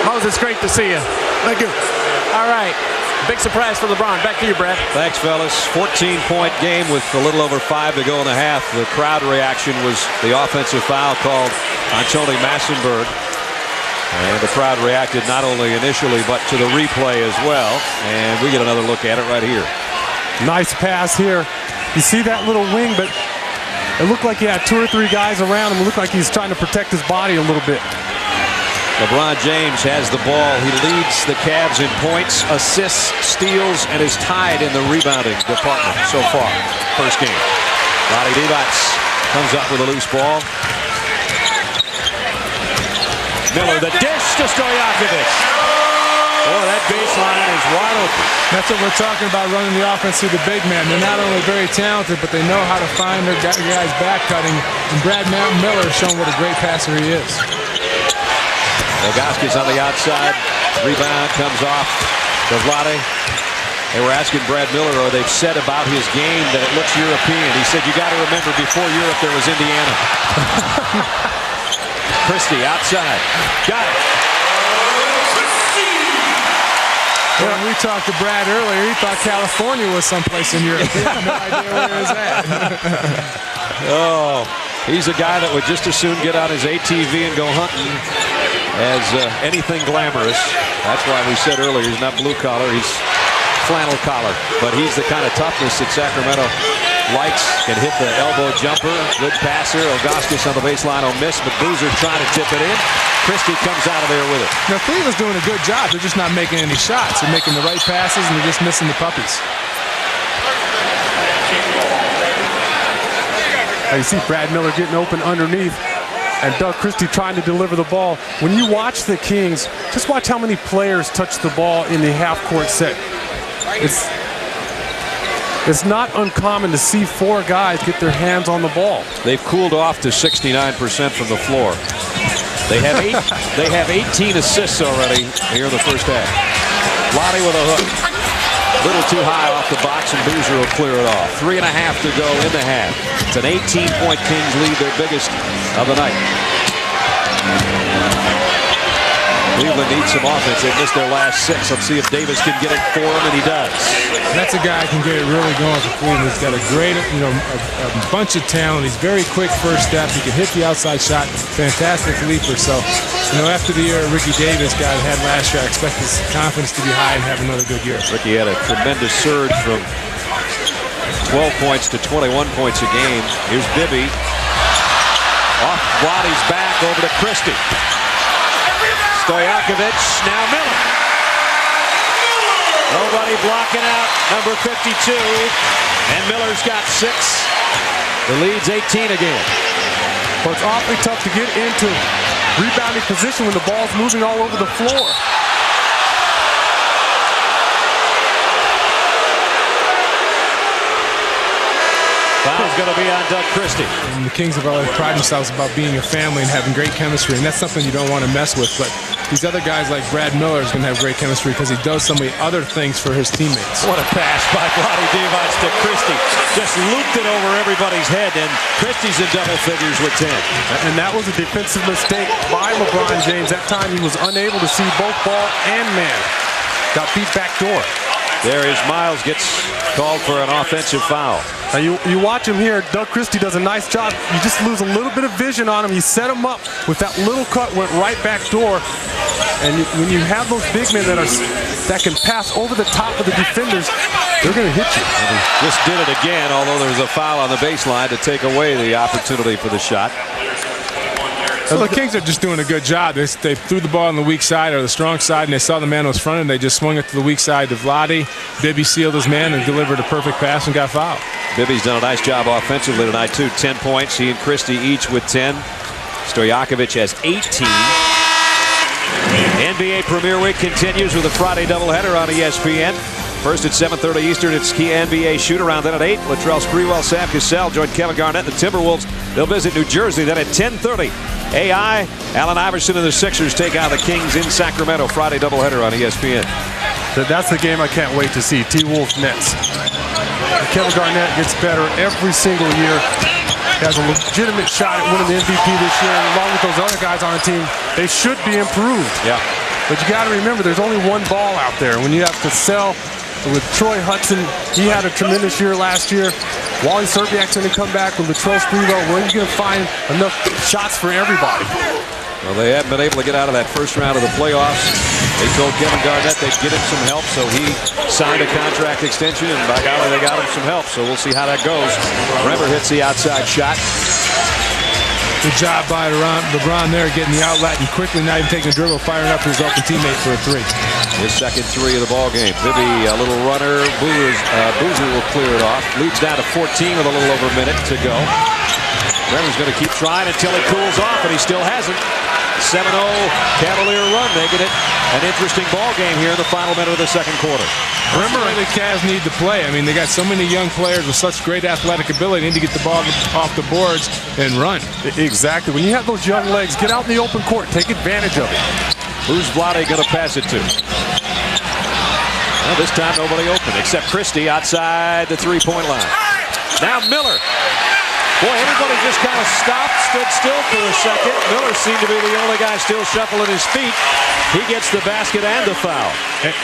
Moses, it's great to see you. Thank you. All right. Big surprise for LeBron. Back to you, Brad. Thanks, fellas. 14-point game with a little over 5 to go in the half. The crowd reaction was the offensive foul called on Tony Massenberg. And the crowd reacted not only initially, but to the replay as well. And we get another look at it right here. Nice pass here. You see that little wing, but it looked like he had 2 or 3 guys around him. It looked like he's trying to protect his body a little bit. LeBron James has the ball. He leads the Cavs in points, assists, steals, and is tied in the rebounding department so far. First game. Vlade Divac comes up with a loose ball. Miller, the dish to Stojakovic. Boy, that baseline is wide open. That's what we're talking about, running the offense through the big man. They're not only very talented, but they know how to find their guys back cutting. And Brad Miller has shown what a great passer he is. Ilgauskas on the outside. Rebound comes off to Vlade. They were asking Brad Miller, or they've said about his game that it looks European. He said, you got to remember, before Europe, there was Indiana. Christie outside. Got it. When we talked to Brad earlier, he thought California was someplace in Europe. He had no idea where it was at. Oh, he's a guy that would just as soon get on his ATV and go hunting as anything glamorous. That's why we said earlier he's not blue collar, he's flannel collar. But he's the kind of toughness that Sacramento likes. Can hit the elbow jumper. Good passer. Ilgauskas on the baseline will miss, but Boozer trying to tip it in. Christie comes out of there with it. Now, Cleveland's doing a good job. They're just not making any shots. They're making the right passes, and they're just missing the puppies. You see Brad Miller getting open underneath, and Doug Christie trying to deliver the ball. When you watch the Kings, just watch how many players touch the ball in the half-court set. It's not uncommon to see 4 guys get their hands on the ball. They've cooled off to 69% from the floor. They have 18 assists already here in the first half. Vlade with a hook. Little too high off the box, and Boozer will clear it off. 3.5 to go in the half. It's an 18-point Kings lead, their biggest of the night. Cleveland needs some offense. They missed their last 6. Let's see if Davis can get it for him, and he does. That's a guy who can get it really going for Cleveland. He's got a great, a bunch of talent. He's very quick first step. He can hit the outside shot. Fantastic leaper. So, after the year Ricky Davis had last year, I expect his confidence to be high and have another good year. Ricky had a tremendous surge from 12 points to 21 points a game. Here's Bibby. Off Vlade's back over to Christie. Stojakovic, now Miller. Nobody blocking out number 52. And Miller's got 6. The lead's 18 again. Well, it's awfully tough to get into rebounding position when the ball's moving all over the floor. Foul's going to be on Doug Christie. And the Kings have always prided themselves about being a family and having great chemistry, and that's something you don't want to mess with. But these other guys like Brad Miller is going to have great chemistry because he does so many other things for his teammates. What a pass by Vlade Divac to Christie. Just looped it over everybody's head, and Christie's in double figures with 10. And that was a defensive mistake by LeBron James. That time he was unable to see both ball and man. Got beat back door. There is Miles gets called for an offensive foul. Now you watch him here. Doug Christie does a nice job. You just lose a little bit of vision on him. You set him up with that little cut, went right back door. And when you have those big men that can pass over the top of the defenders, they're going to hit you. Just did it again, although there was a foul on the baseline to take away the opportunity for the shot. So the Kings are just doing a good job. They threw the ball on the weak side or the strong side, and they saw the man was fronted, and they just swung it to the weak side to Vlade. Bibby sealed his man and delivered a perfect pass and got fouled. Bibby's done a nice job offensively tonight, too. 10 points. He and Christie each with 10. Stojakovic has 18. NBA Premier Week continues with a Friday doubleheader on ESPN. First at 7:30 Eastern, it's key NBA shoot-around. Then at 8, Latrell Sprewell, Sam Cassell join Kevin Garnett and the Timberwolves. They'll visit New Jersey. Then at 10:30, AI, Allen Iverson and the Sixers take on the Kings in Sacramento. Friday doubleheader on ESPN. That's the game I can't wait to see. T-Wolves Nets. Kevin Garnett gets better every single year. He has a legitimate shot at winning the MVP this year, and along with those other guys on the team, they should be improved. Yeah. But you got to remember, there's only one ball out there. When you have Cassell with Troy Hudson, he had a tremendous year last year. Wally Serbiak's going to come back with Latrell Sprewell. Where are you going to find enough shots for everybody? Well, they haven't been able to get out of that first round of the playoffs. They told Kevin Garnett they'd get him some help, so he signed a contract extension, and by golly, they got him some help. So we'll see how that goes. Remember hits the outside shot. Good job by LeBron there, getting the outlet and quickly, not even taking a dribble, firing up his open teammate for a three. His second three of the ball game. Bibby, a little runner. Boozer will clear it off. Leads down to 14 with a little over a minute to go. Bremer's going to keep trying until he cools off, and he still hasn't. 7-0 Cavalier run, making it an interesting ball game here in the final minute of the second quarter. Bremer and the Cavs need to play. I mean, they got so many young players with such great athletic ability. They need to get the ball off the boards and run. Exactly. When you have those young legs, get out in the open court. Take advantage of it. Who's Vlade going to pass it to? Well, this time nobody open except Christie outside the three-point line. Now Miller. Boy, everybody just kind of stopped, stood still for a second. Miller seemed to be the only guy still shuffling his feet. He gets the basket and the foul.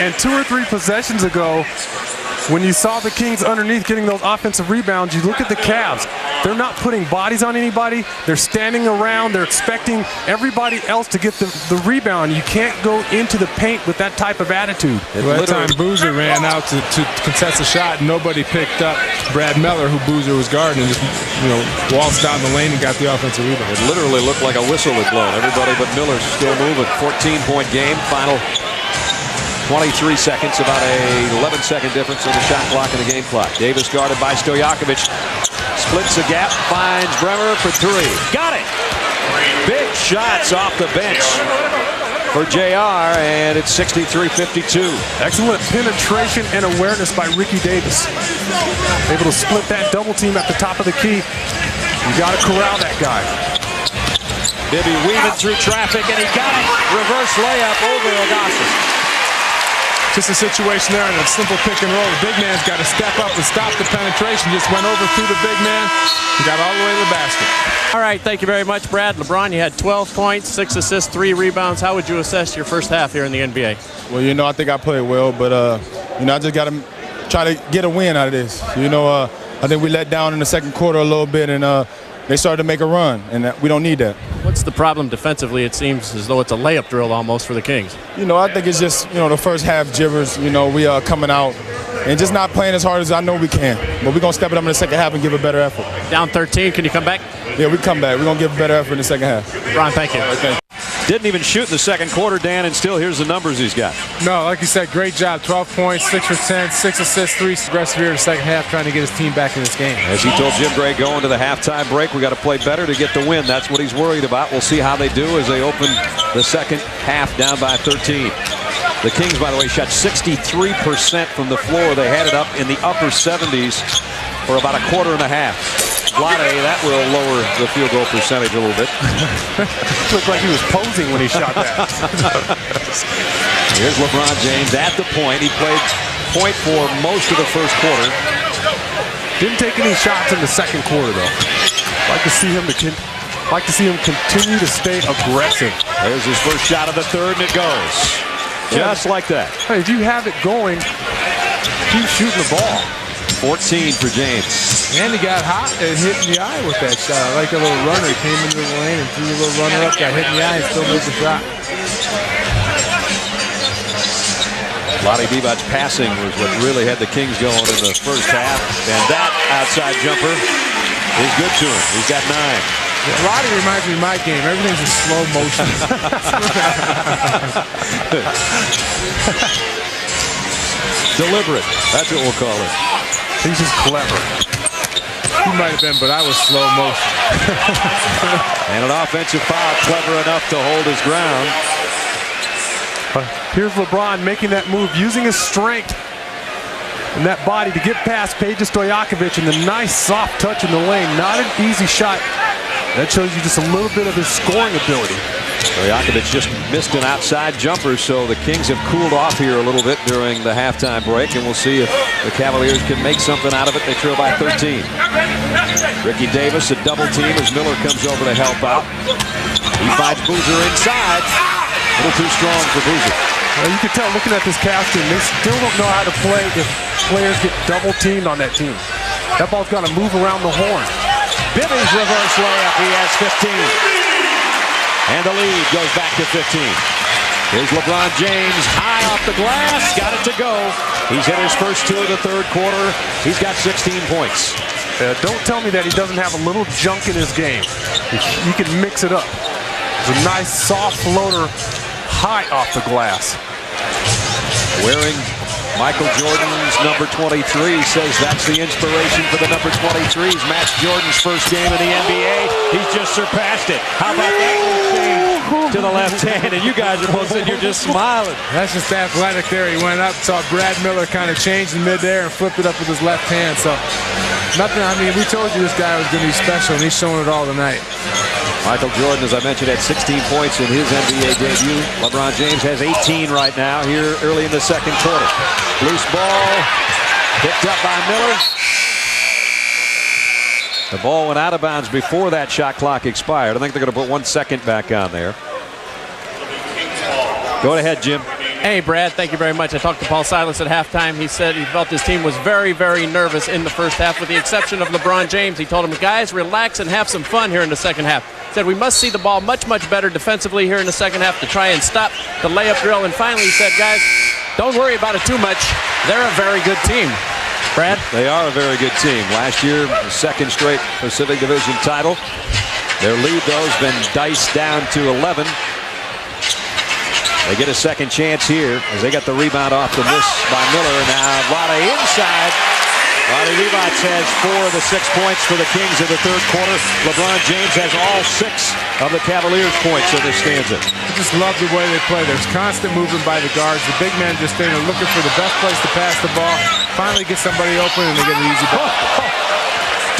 And 2 or 3 possessions ago, when you saw the Kings underneath getting those offensive rebounds, you look at the Cavs. They're not putting bodies on anybody. They're standing around. They're expecting everybody else to get the rebound. You can't go into the paint with that type of attitude. Well, that time Boozer ran out to contest a shot, and nobody picked up Brad Miller, who Boozer was guarding, and just waltzed down the lane and got the offensive rebound. It literally looked like a whistle had blown. Everybody but Miller still moving. 14-point game. Final 23 seconds, about a 11-second difference in the shot clock and the game clock. Davis guarded by Stojakovic. Splits the gap, finds Bremer for three. Got it! Big shots off the bench for JR, and it's 63-52. Excellent penetration and awareness by Ricky Davis. Able to split that double team at the top of the key. You got to corral that guy. Bibby weaving through traffic, and he got it. Reverse layup over Augustus. Just a situation there in a simple pick and roll. The big man's got to step up and stop the penetration. Just went over through the big man and got all the way to the basket. All right, thank you very much, Brad. LeBron, you had 12 points, 6 assists, 3 rebounds. How would you assess your first half here in the NBA? Well, I think I played well, but, I just got to try to get a win out of this. I think we let down in the second quarter a little bit, and they started to make a run, and we don't need that. What's the problem defensively? It seems as though it's a layup drill almost for the Kings. I think it's just, the first half jitters. We are coming out and just not playing as hard as I know we can. But we're going to step it up in the second half and give a better effort. Down 13, can you come back? Yeah, we come back. We're going to give a better effort in the second half. Ron, thank you. Okay. Didn't even shoot in the second quarter, Dan, and still here's the numbers he's got. No, like you said, great job. 12 points, 6 for 10, 6 assists, 3 aggressive here in the second half, trying to get his team back in this game. As he told Jim Gray going to the halftime break, we got to play better to get the win. That's what he's worried about. We'll see how they do as they open the second half down by 13. The Kings, by the way, shot 63% from the floor. They had it up in the upper 70s for about a quarter and a half. Vlade, that will lower the field goal percentage a little bit. Looked like he was posing when he shot that. Here's LeBron James at the point. He played point for most of the first quarter. Didn't take any shots in the second quarter, though. Like to see him continue to stay aggressive. There's his first shot of the third, and it goes. Just like that. Hey, if you have it going, keep shooting the ball. 14 for James. And he got hot and hit in the eye with that shot. I like a little runner. He came into the lane and threw a little runner up, got hit in the eye and still made the shot. Vlade Divac's passing was what really had the Kings going in the first half. And that outside jumper is good to him. He's got 9. Vlade reminds me of my game. Everything's in slow motion. Deliberate. That's what we'll call it. He's just clever. He might have been, but I was slow motion. And an offensive foul, clever enough to hold his ground. Here's LeBron making that move, using his strength and that body to get past Peja Stojakovic, and the nice soft touch in the lane. Not an easy shot. That shows you just a little bit of his scoring ability. Stojakovic just missed an outside jumper, so the Kings have cooled off here a little bit during the halftime break, and we'll see if the Cavaliers can make something out of it. They trail by 13. Ricky Davis, a double team as Miller comes over to help out. He finds Boozer inside. A little too strong for Boozer. Well, you can tell looking at this Cavs team, they still don't know how to play if players get double teamed on that team. That ball's got to move around the horn. Bibby's reverse layup. He has 15. And the lead goes back to 15. Here's LeBron James high off the glass. Got it to go. He's hit his first 2 of the third quarter. He's got 16 points. Don't tell me that he doesn't have a little junk in his game. He can mix it up. It's a nice soft floater high off the glass. Wearing Michael Jordan's number 23, says that's the inspiration for the number 23's Matt Jordan's first game in the NBA. He's just surpassed it. How about that little change to the left hand? And you guys are both sitting here just smiling. That's just athletic there. He went up, saw Brad Miller kind of change in midair and flipped it up with his left hand. So nothing, I mean, we told you this guy was going to be special, and he's showing it all tonight. Michael Jordan, as I mentioned, had 16 points in his NBA debut. LeBron James has 18 right now here early in the second quarter. Loose ball picked up by Miller. The ball went out of bounds before that shot clock expired. I think they're going to put 1 second back on there. Go ahead, Jim. Hey, Brad, thank you very much. I talked to Paul Silas at halftime. He said he felt his team was very, very nervous in the first half, with the exception of LeBron James. He told him, guys, relax and have some fun here in the second half. He said, we must see the ball much, much better defensively here in the second half to try and stop the layup drill. And finally, he said, guys, don't worry about it too much. They're a very good team. Brad? They are a very good team. Last year, the second straight Pacific Division title. Their lead, though, has been diced down to 11. They get a second chance here as they got the rebound off the miss by Miller. Now, Vlade inside. Vlade Levic has 4 of the 6 points for the Kings in the third quarter. LeBron James has all 6 of the Cavaliers' points in this stanza. I just love the way they play. There's constant movement by the guards. The big men just there looking for the best place to pass the ball. Finally get somebody open and they get an easy ball.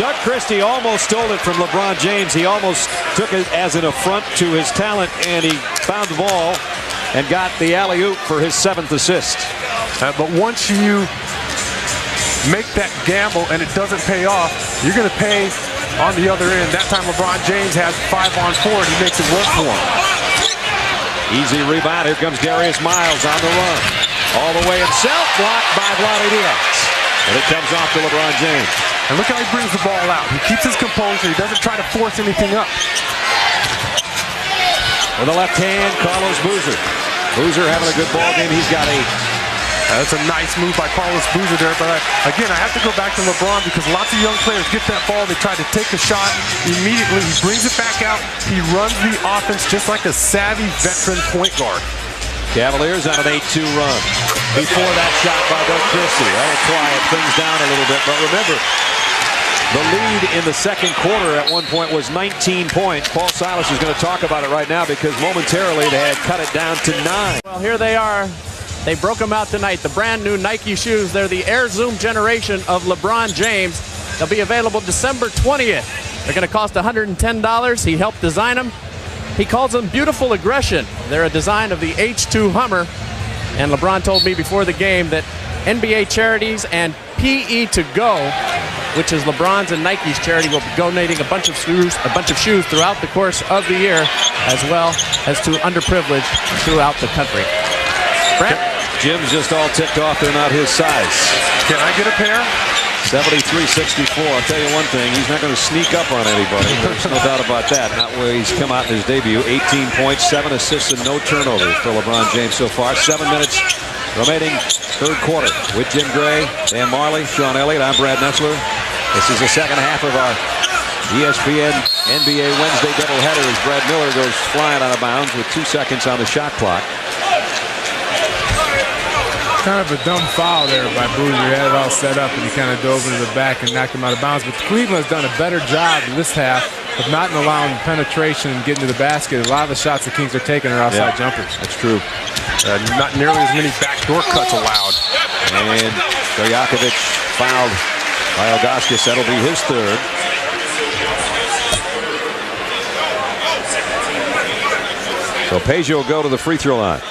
Doug Christie almost stole it from LeBron James. He almost took it as an affront to his talent, and he found the ball and got the alley-oop for his 7th assist. But once you make that gamble and it doesn't pay off, you're going to pay on the other end. That time LeBron James has 5 on 4 and he makes it work for him. Easy rebound. Here comes Darius Miles on the run. All the way himself, blocked by Vlade Divac. And it comes off to LeBron James. And look how he brings the ball out. He keeps his composure. He doesn't try to force anything up. With the left hand, Carlos Boozer. Boozer having a good ball game. He's got 8. That's a nice move by Carlos Boozer there. But again, I have to go back to LeBron because lots of young players get that ball. They try to take a shot. Immediately, he brings it back out. He runs the offense just like a savvy veteran point guard. Cavaliers on an 8-2 run. Before that shot by Doug Christie. That'll quiet things down a little bit. But remember, the lead in the second quarter at one point was 19 points. Paul Silas is going to talk about it right now because momentarily they had cut it down to 9. Well, here they are. They broke them out tonight. The brand new Nike shoes. They're the Air Zoom generation of LeBron James. They'll be available December 20th. They're going to cost $110. He helped design them. He calls them Beautiful Aggression. They're a design of the H2 Hummer. And LeBron told me before the game that NBA Charities and PE to Go, which is LeBron's and Nike's charity, will be donating a bunch of shoes throughout the course of the year, as well as to underprivileged throughout the country. Brent? Jim's just all ticked off. They're not his size. Can I get a pair? 73-64. I'll tell you one thing. He's not going to sneak up on anybody. There's no doubt about that. Not where he's come out in his debut. 18 points, 7 assists, and no turnovers for LeBron James so far. 7 minutes remaining third quarter. With Jim Gray, Dan Marley, Sean Elliott, I'm Brad Nessler. This is the second half of our ESPN NBA Wednesday doubleheader as Brad Miller goes flying out of bounds with 2 seconds on the shot clock. Kind of a dumb foul there by Boozer. He had it all set up and he kind of dove into the back and knocked him out of bounds. But Cleveland has done a better job in this half of not allowing penetration and getting to the basket. A lot of the shots the Kings are taking are outside jumpers. That's true. Not nearly as many backdoor cuts allowed. And Stojakovic fouled by Ilgauskas. That'll be his 3rd. So Peja will go to the free throw line.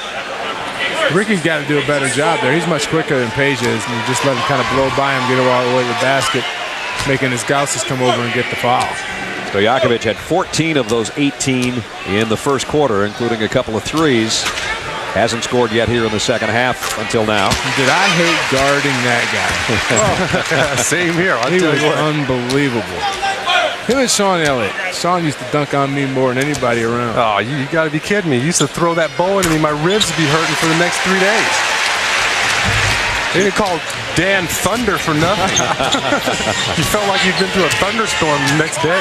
Ricky's got to do a better job there. He's much quicker than Peja is, and you just let him kind of blow by him, get all the way to the basket, making his Gauskas come over and get the foul. Stojakovic had 14 of those 18 in the first quarter, including a couple of threes. Hasn't scored yet here in the second half until now. Did I hate guarding that guy? Same here. He was unbelievable. Him and Sean Elliott. Sean used to dunk on me more than anybody around. Oh, you got to be kidding me. You used to throw that ball into me. My ribs would be hurting for the next 3 days. They didn't call Dan Thunder for nothing. You felt like you'd been through a thunderstorm the next day.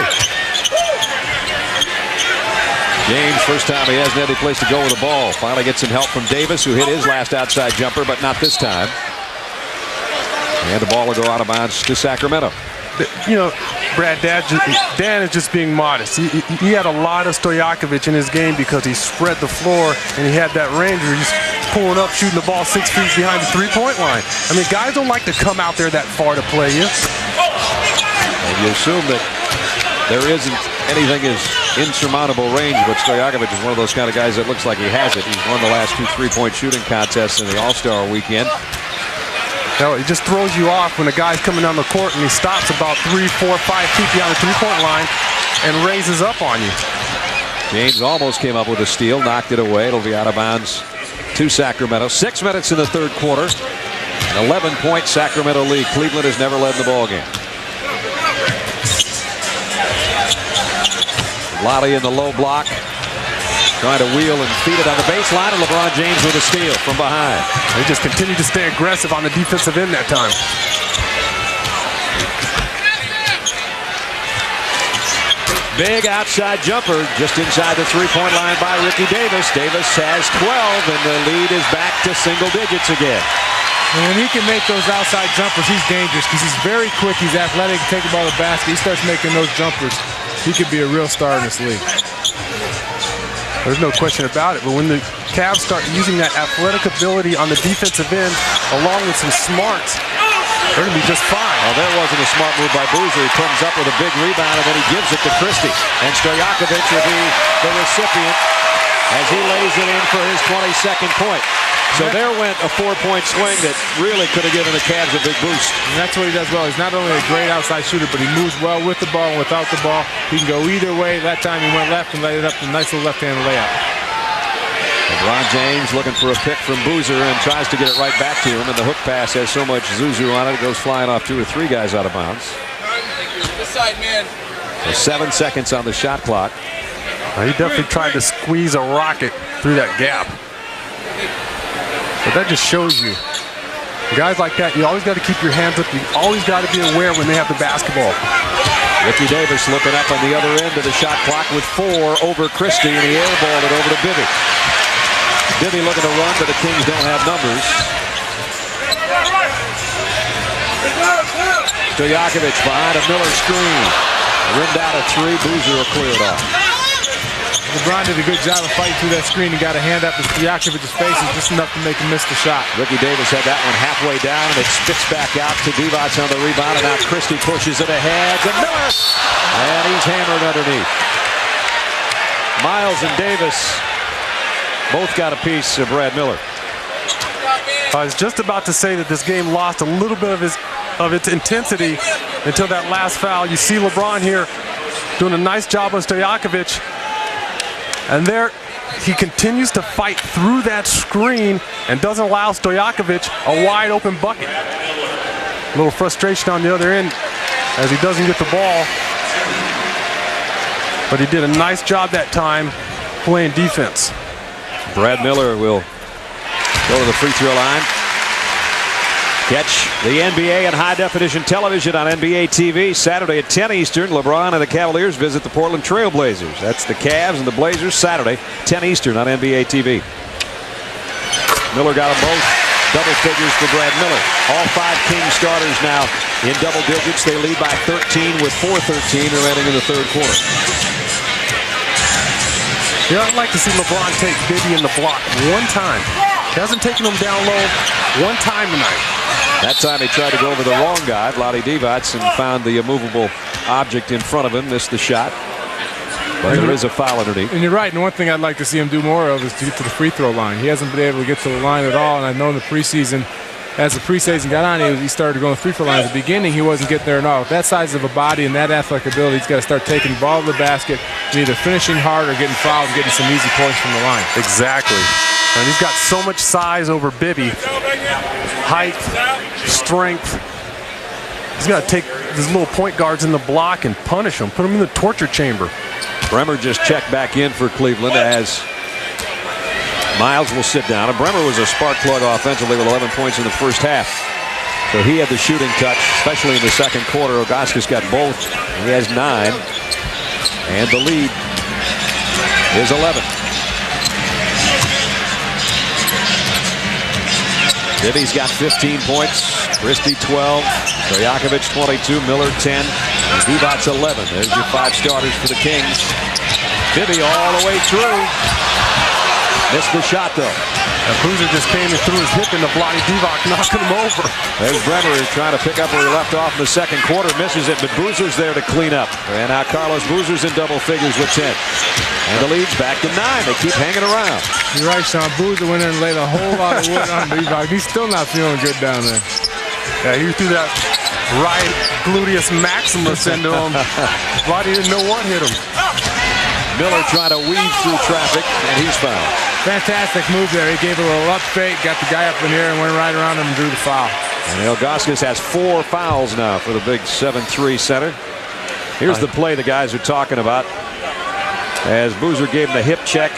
James, first time he hasn't had any place to go with the ball. Finally gets some help from Davis, who hit his last outside jumper, but not this time. And the ball will go out of bounds to Sacramento. You know, Brad, Dan is just being modest. He had a lot of Stojakovic in his game because he spread the floor and he had that range where he's pulling up, shooting the ball 6 feet behind the three-point line. I mean, guys don't like to come out there that far to play you. And you assume that there isn't anything as insurmountable range, but Stojakovic is one of those kind of guys that looks like he has it. He's won the last 2 3-point shooting contests in the All-Star weekend. No, it just throws you off when a guy's coming down the court and he stops about 3, 4, 5 feet beyond the three-point line and raises up on you. James almost came up with a steal, knocked it away. It'll be out of bounds to Sacramento. 6 minutes in the third quarter. An 11-point Sacramento lead. Cleveland has never led in the ballgame. Lottie in the low block, trying to wheel and feed it on the baseline, and LeBron James with a steal from behind. They just continue to stay aggressive on the defensive end that time. Big outside jumper just inside the three-point line by Ricky Davis. Davis has 12, and the lead is back to single digits again. And when he can make those outside jumpers, he's dangerous because he's very quick, he's athletic, take the ball to the basket, he starts making those jumpers. He could be a real star in this league. There's no question about it, but when the Cavs start using that athletic ability on the defensive end, along with some smarts, they're going to be just fine. Well, there wasn't a smart move by Boozer. He comes up with a big rebound, and then he gives it to Christie. And Stojakovic will be the recipient as he lays it in for his 22nd point. So there went a 4-point swing that really could have given the Cavs a big boost. And that's what he does well. He's not only a great outside shooter, but he moves well with the ball and without the ball. He can go either way. That time he went left and laid it up to a nice little left-hand layup. LeBron James looking for a pick from Boozer and tries to get it right back to him. And the hook pass has so much zuzu on it, it goes flying off 2 or 3 guys out of bounds. This side, man. So 7 seconds on the shot clock. He definitely tried to squeeze a rocket through that gap. But that just shows you, guys like that, you always got to keep your hands up. You always got to be aware when they have the basketball. Ricky Davis looking up on the other end of the shot clock with 4 over Christie, and he airballed it over to Bibby. Bibby looking to run, but the Kings don't have numbers. Stojakovic behind a Miller screen. Rimmed out a 3, Boozer will clear it off. LeBron did a good job of fighting through that screen and got a hand up in Stojakovic's face, just enough to make him miss the shot. Ricky Davis had that one halfway down, and it spits back out to Divac on the rebound, and now Christie pushes it ahead to Miller, and he's hammered underneath. Miles and Davis both got a piece of Brad Miller. I was just about to say that this game lost a little bit of its intensity until that last foul. You see LeBron here doing a nice job on Stojakovic. And there, he continues to fight through that screen and doesn't allow Stojakovic a wide open bucket. A little frustration on the other end as he doesn't get the ball. But he did a nice job that time playing defense. Brad Miller will go to the free throw line. Catch the NBA and high-definition television on NBA TV Saturday at 10 Eastern. LeBron and the Cavaliers visit the Portland Trail Blazers. That's the Cavs and the Blazers Saturday, 10 Eastern on NBA TV. Miller got them both. Double figures for Brad Miller. All 5 Kings starters now in double digits. They lead by 13 with 4:13 remaining in the third quarter. Yeah, I'd like to see LeBron take Bibby in the block one time. He hasn't taken him down low one time tonight. That time he tried to go over the wrong guy, Vlade Divac, and found the immovable object in front of him, missed the shot. But there is a foul underneath. And you're right, and one thing I'd like to see him do more of is to get to the free throw line. He hasn't been able to get to the line at all, and I know in the preseason, as the preseason got on, he started going to free throw line. At the beginning, he wasn't getting there at all. With that size of a body and that athletic ability, he's got to start taking the ball to the basket and either finishing hard or getting fouled and getting some easy points from the line. Exactly. And he's got so much size over Bibby. Height, strength. He's got to take these little point guards in the block and punish them, put them in the torture chamber. Bremer just checked back in for Cleveland as Miles will sit down. And Bremer was a spark plug offensively with 11 points in the first half. So he had the shooting touch, especially in the second quarter. Ilgauskas got both. He has 9. And the lead is 11. Bibby's got 15 points. Christie 12. Stojakovic 22. Miller 10. Divac's 11. There's your 5 starters for the Kings. Bibby all the way through. Missed the shot though. And Boozer just came and threw his hip into Vlade Divac, knocking him over. There's Bremer trying to pick up where he left off in the second quarter. Misses it, but Boozer's there to clean up. And now Carlos Boozer's in double figures with 10. And the lead's back to 9. They keep hanging around. You're right, Sean. Boozer went in and laid a whole lot of wood on Divac. He's still not feeling good down there. Yeah, he threw that right gluteus maximus into him. Vlade didn't know what hit him. Miller trying to weave through traffic, and he's fouled. Fantastic move there. He gave a little up fake, got the guy up in here, and went right around him and drew the foul. And Ilgauskas has 4 fouls now for the big 7'3" center. Here's the play the guys are talking about. As Boozer gave him the hip check.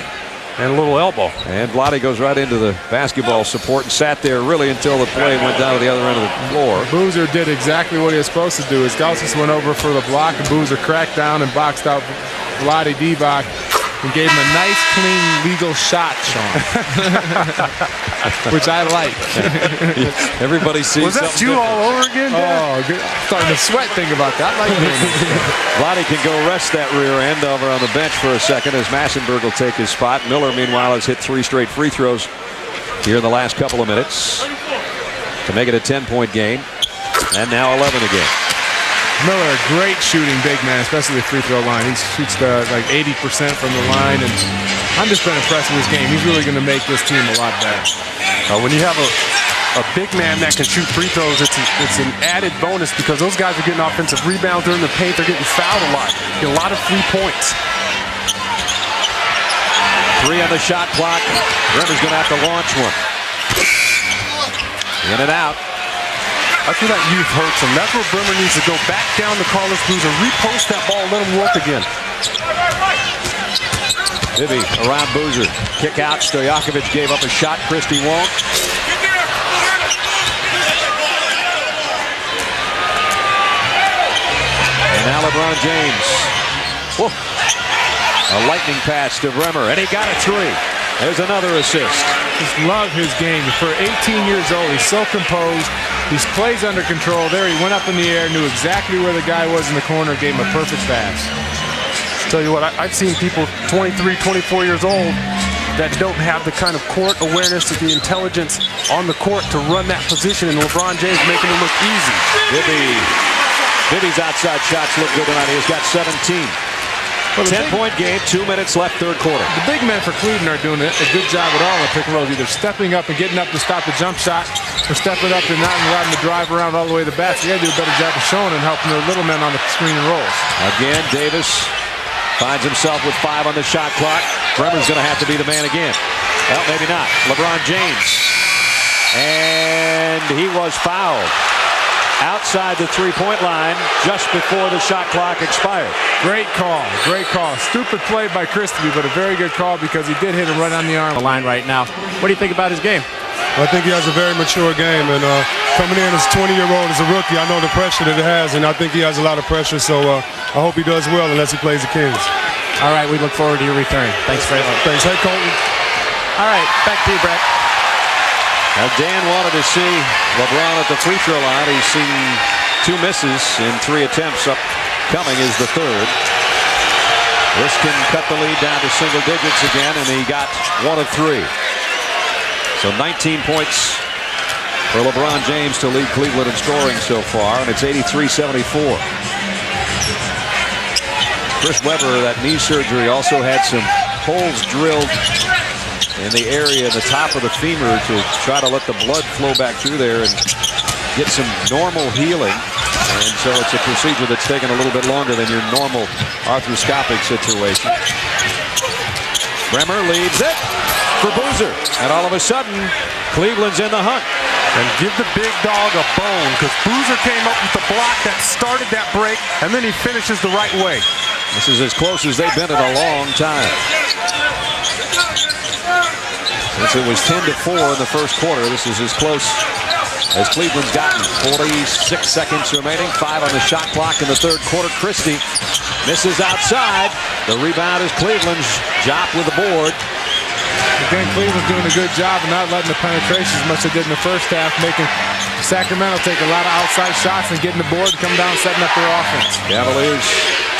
And a little elbow. And Vlade goes right into the basketball support and sat there really until the play went down to the other end of the floor. Boozer did exactly what he was supposed to do. Ilgauskas went over for the block, and Boozer cracked down and boxed out Vlade Divac and gave him a nice, clean, legal shot, Sean. Which I like. Everybody sees. Was that you all over again? Oh, good. Starting to sweat thinking about that. I like Vlade can go rest that rear end over on the bench for a second as Massenberg will take his spot. Miller, meanwhile, has hit 3 straight free throws here in the last couple of minutes to make it a 10-point game. And now 11 again. Miller, a great shooting big man, especially the free throw line. He shoots like 80% from the line, and I'm just been impressed with his game. He's really going to make this team a lot better. When you have a big man that can shoot free throws, it's an added bonus because those guys are getting offensive rebounds. They're in the paint. They're getting fouled a lot. Get a lot of free points. 3 on the shot clock. Bremer's going to have to launch one. In and out. That's where that youth hurts him. That's where Bremer needs to go back down to Carlos Boozer, repost that ball, let him work again. Bibby around Boozer. Kick out. Stojakovic gave up a shot. Christie won't. And now LeBron James. Whoa. A lightning pass to Bremer, and he got a 3. There's another assist. Just love his game. For 18 years old, he's so composed. He plays under control. There he went up in the air, knew exactly where the guy was in the corner, gave him a perfect pass. Tell you what, I've seen people 23, 24 years old that don't have the kind of court awareness, the intelligence on the court to run that position, and LeBron James making it look easy. Bibby's outside shots look good tonight. He's got 17. 10-point game, 2 minutes left, third quarter. The big men for Cleveland are doing a good job with all the pick and rolls, either stepping up and getting up to stop the jump shot, or stepping up and not allowing the drive around all the way to the basket. They got to do a better job of showing and helping their little men on the screen and rolls. Again, Davis finds himself with 5 on the shot clock. Bremer's going to have to be the man again. Well, maybe not. LeBron James. And he was fouled outside the three-point line just before the shot clock expired. Great call. Great call. Stupid play by Christie, but a very good call because he did hit him right on the arm. The line right now. What do you think about his game? I think he has a very mature game, and coming in as a 20-year-old as a rookie, I know the pressure that it has, and I think he has a lot of pressure, so I hope he does well unless he plays the Kings. All right, we look forward to your return. Thanks very much. Thanks. Hey, Colton. All right, back to you, Brett. Now, Dan wanted to see LeBron at the free throw line. He's seen 2 misses in 3 attempts. Upcoming is the 3rd. This can cut the lead down to single digits again, and he got 1 of 3. So 19 points for LeBron James to lead Cleveland in scoring so far, and it's 83-74. Chris Webber, that knee surgery, also had some holes drilled in the area in the top of the femur to try to let the blood flow back through there and get some normal healing. And so it's a procedure that's taken a little bit longer than your normal arthroscopic situation. Bremer leads it for Boozer. And all of a sudden, Cleveland's in the hunt. And give the big dog a bone, because Boozer came up with the block that started that break, and then he finishes the right way. This is as close as they've been in a long time. Since it was 10-4 in the first quarter, this is as close as Cleveland's gotten 46 seconds remaining, 5 on the shot clock in the third quarter. Christie misses outside. The rebound is Cleveland's. Jop with the board. Again, Cleveland's doing a good job of not letting the penetration as much as they did in the first half, making Sacramento take a lot of outside shots and getting the board, come down, setting up their offense. Cavaliers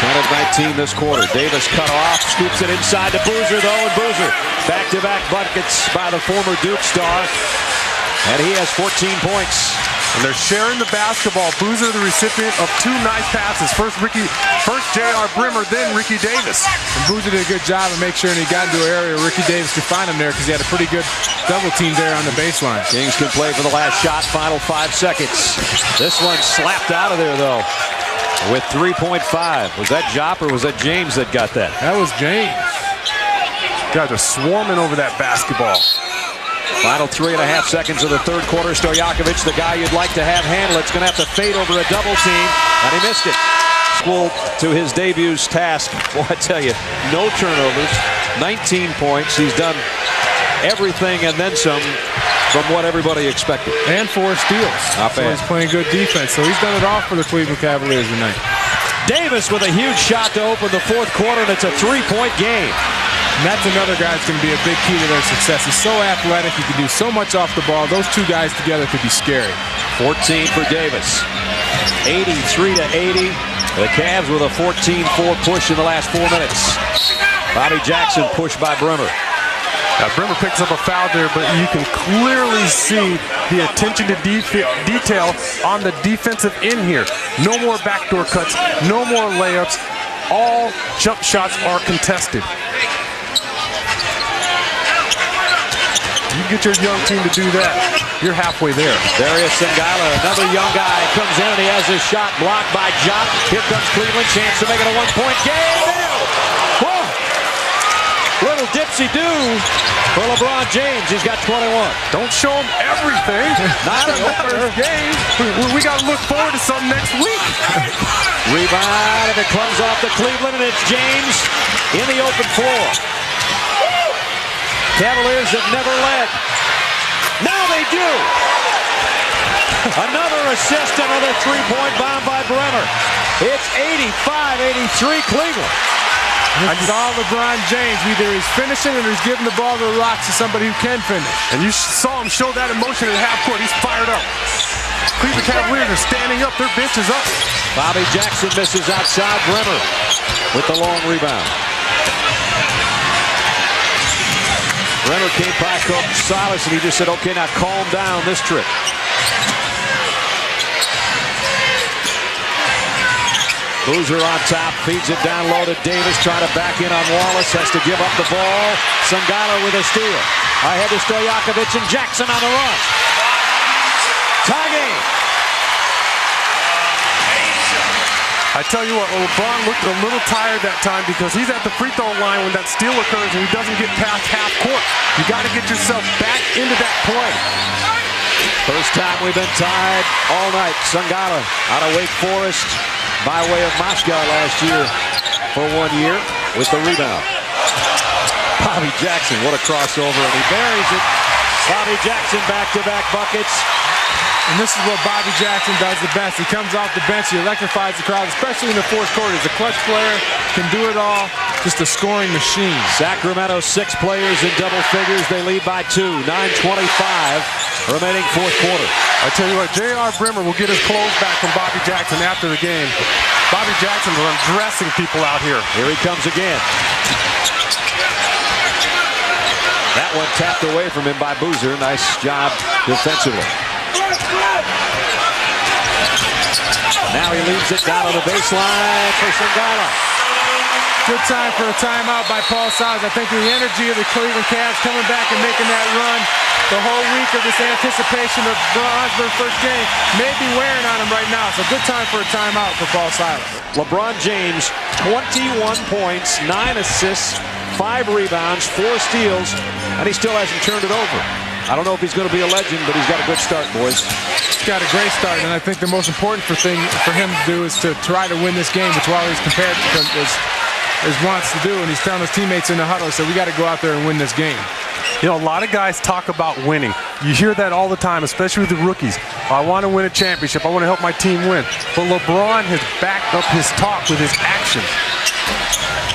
10 of 19 this quarter. Davis cut off, scoops it inside to Boozer, though, and Boozer back-to-back buckets by the former Duke star, and he has 14 points. And they're sharing the basketball. Boozer, the recipient of 2 nice passes. First J.R. Brimmer, then Ricky Davis. And Boozer did a good job of making sure he got into an area where Ricky Davis could find him there because he had a pretty good double team there on the baseline. Kings can play for the last shot, final 5 seconds. This one slapped out of there, though, with 3.5. Was that Jop or was that James that got that? That was James. Guys are swarming over that basketball. Final 3.5 seconds of the third quarter. Stojakovic, the guy you'd like to have handle it's going to have to fade over a double team, and he missed it. Equal to his debut's task. Boy, I tell you, no turnovers, 19 points. He's done everything and then some from what everybody expected. And 4 steals. Not bad. So he's playing good defense. So he's done it all for the Cleveland Cavaliers tonight. Davis with a huge shot to open the fourth quarter, and it's a 3-point game. And that's another guy that's going to be a big key to their success. He's so athletic. He can do so much off the ball. Those 2 guys together could be scary. 14 for Davis. 83-80. The Cavs with a 14-4 push in the last 4 minutes. Bobby Jackson pushed by Brimmer. Brimmer picks up a foul there, but you can clearly see the attention to detail on the defensive end here. No more backdoor cuts, no more layups. All jump shots are contested. You get your young team to do that, you're halfway there. Darius Sangala, another young guy, comes in and he has his shot blocked by Jop. Here comes Cleveland, chance to make it a 1-point game. Whoa! Little dipsy-do for LeBron James. He's got 21. Don't show him everything. Not in the first game. We got to look forward to something next week. Rebound, and it comes off to Cleveland, and it's James in the open floor. Cavaliers have never led. Now they do. Another assist, another 3-point bomb by Brenner. It's 85-83 Cleveland. It's all LeBron James. Either he's finishing or he's giving the ball to the rocks to somebody who can finish. And you saw him show that emotion at half court. He's fired up. Cleveland Cavaliers are standing up. Their bench is up. Bobby Jackson misses outside. Brenner with the long rebound. Brenner came by Coach Silas and he just said, okay, now calm down this trip. Boozer on top, feeds it down low to Davis, trying to back in on Wallace, has to give up the ball. Sangala with a steal. Ahead to Stojakovic and Jackson on the run. Tie game. I tell you what, LeBron looked a little tired that time because he's at the free throw line when that steal occurs and he doesn't get past half court. You got to get yourself back into that play. First time we've been tied all night. Sangala out of Wake Forest by way of Moscow last year for 1 year with the rebound. Bobby Jackson, what a crossover, and he buries it. Bobby Jackson back-to-back buckets. And this is what Bobby Jackson does the best. He comes off the bench, he electrifies the crowd, especially in the fourth quarter. He's a clutch player, can do it all, just a scoring machine. Sacramento 6 players in double figures. They lead by 2, 9:25 remaining fourth quarter. I tell you what, J.R. Brimmer will get his clothes back from Bobby Jackson after the game. Bobby Jackson was undressing people out here. Here he comes again. That one tapped away from him by Boozer. Nice job defensively. Now he leaves it down on the baseline for Sangala. Good time for a timeout by Paul Silas. I think the energy of the Cleveland Cavs coming back and making that run the whole week of this anticipation of Osborne's first game may be wearing on him right now. So good time for a timeout for Paul Silas. LeBron James, 21 points, 9 assists, 5 rebounds, 4 steals, and he still hasn't turned it over. I don't know if he's going to be a legend, but he's got a good start, boys. He's got a great start, and I think the most important thing for him to do is to try to win this game, which Wally's compared to wants to do, and he's telling his teammates in the huddle, so we got to go out there and win this game. You know, a lot of guys talk about winning. You hear that all the time, especially with the rookies. I want to win a championship. I want to help my team win. But LeBron has backed up his talk with his action.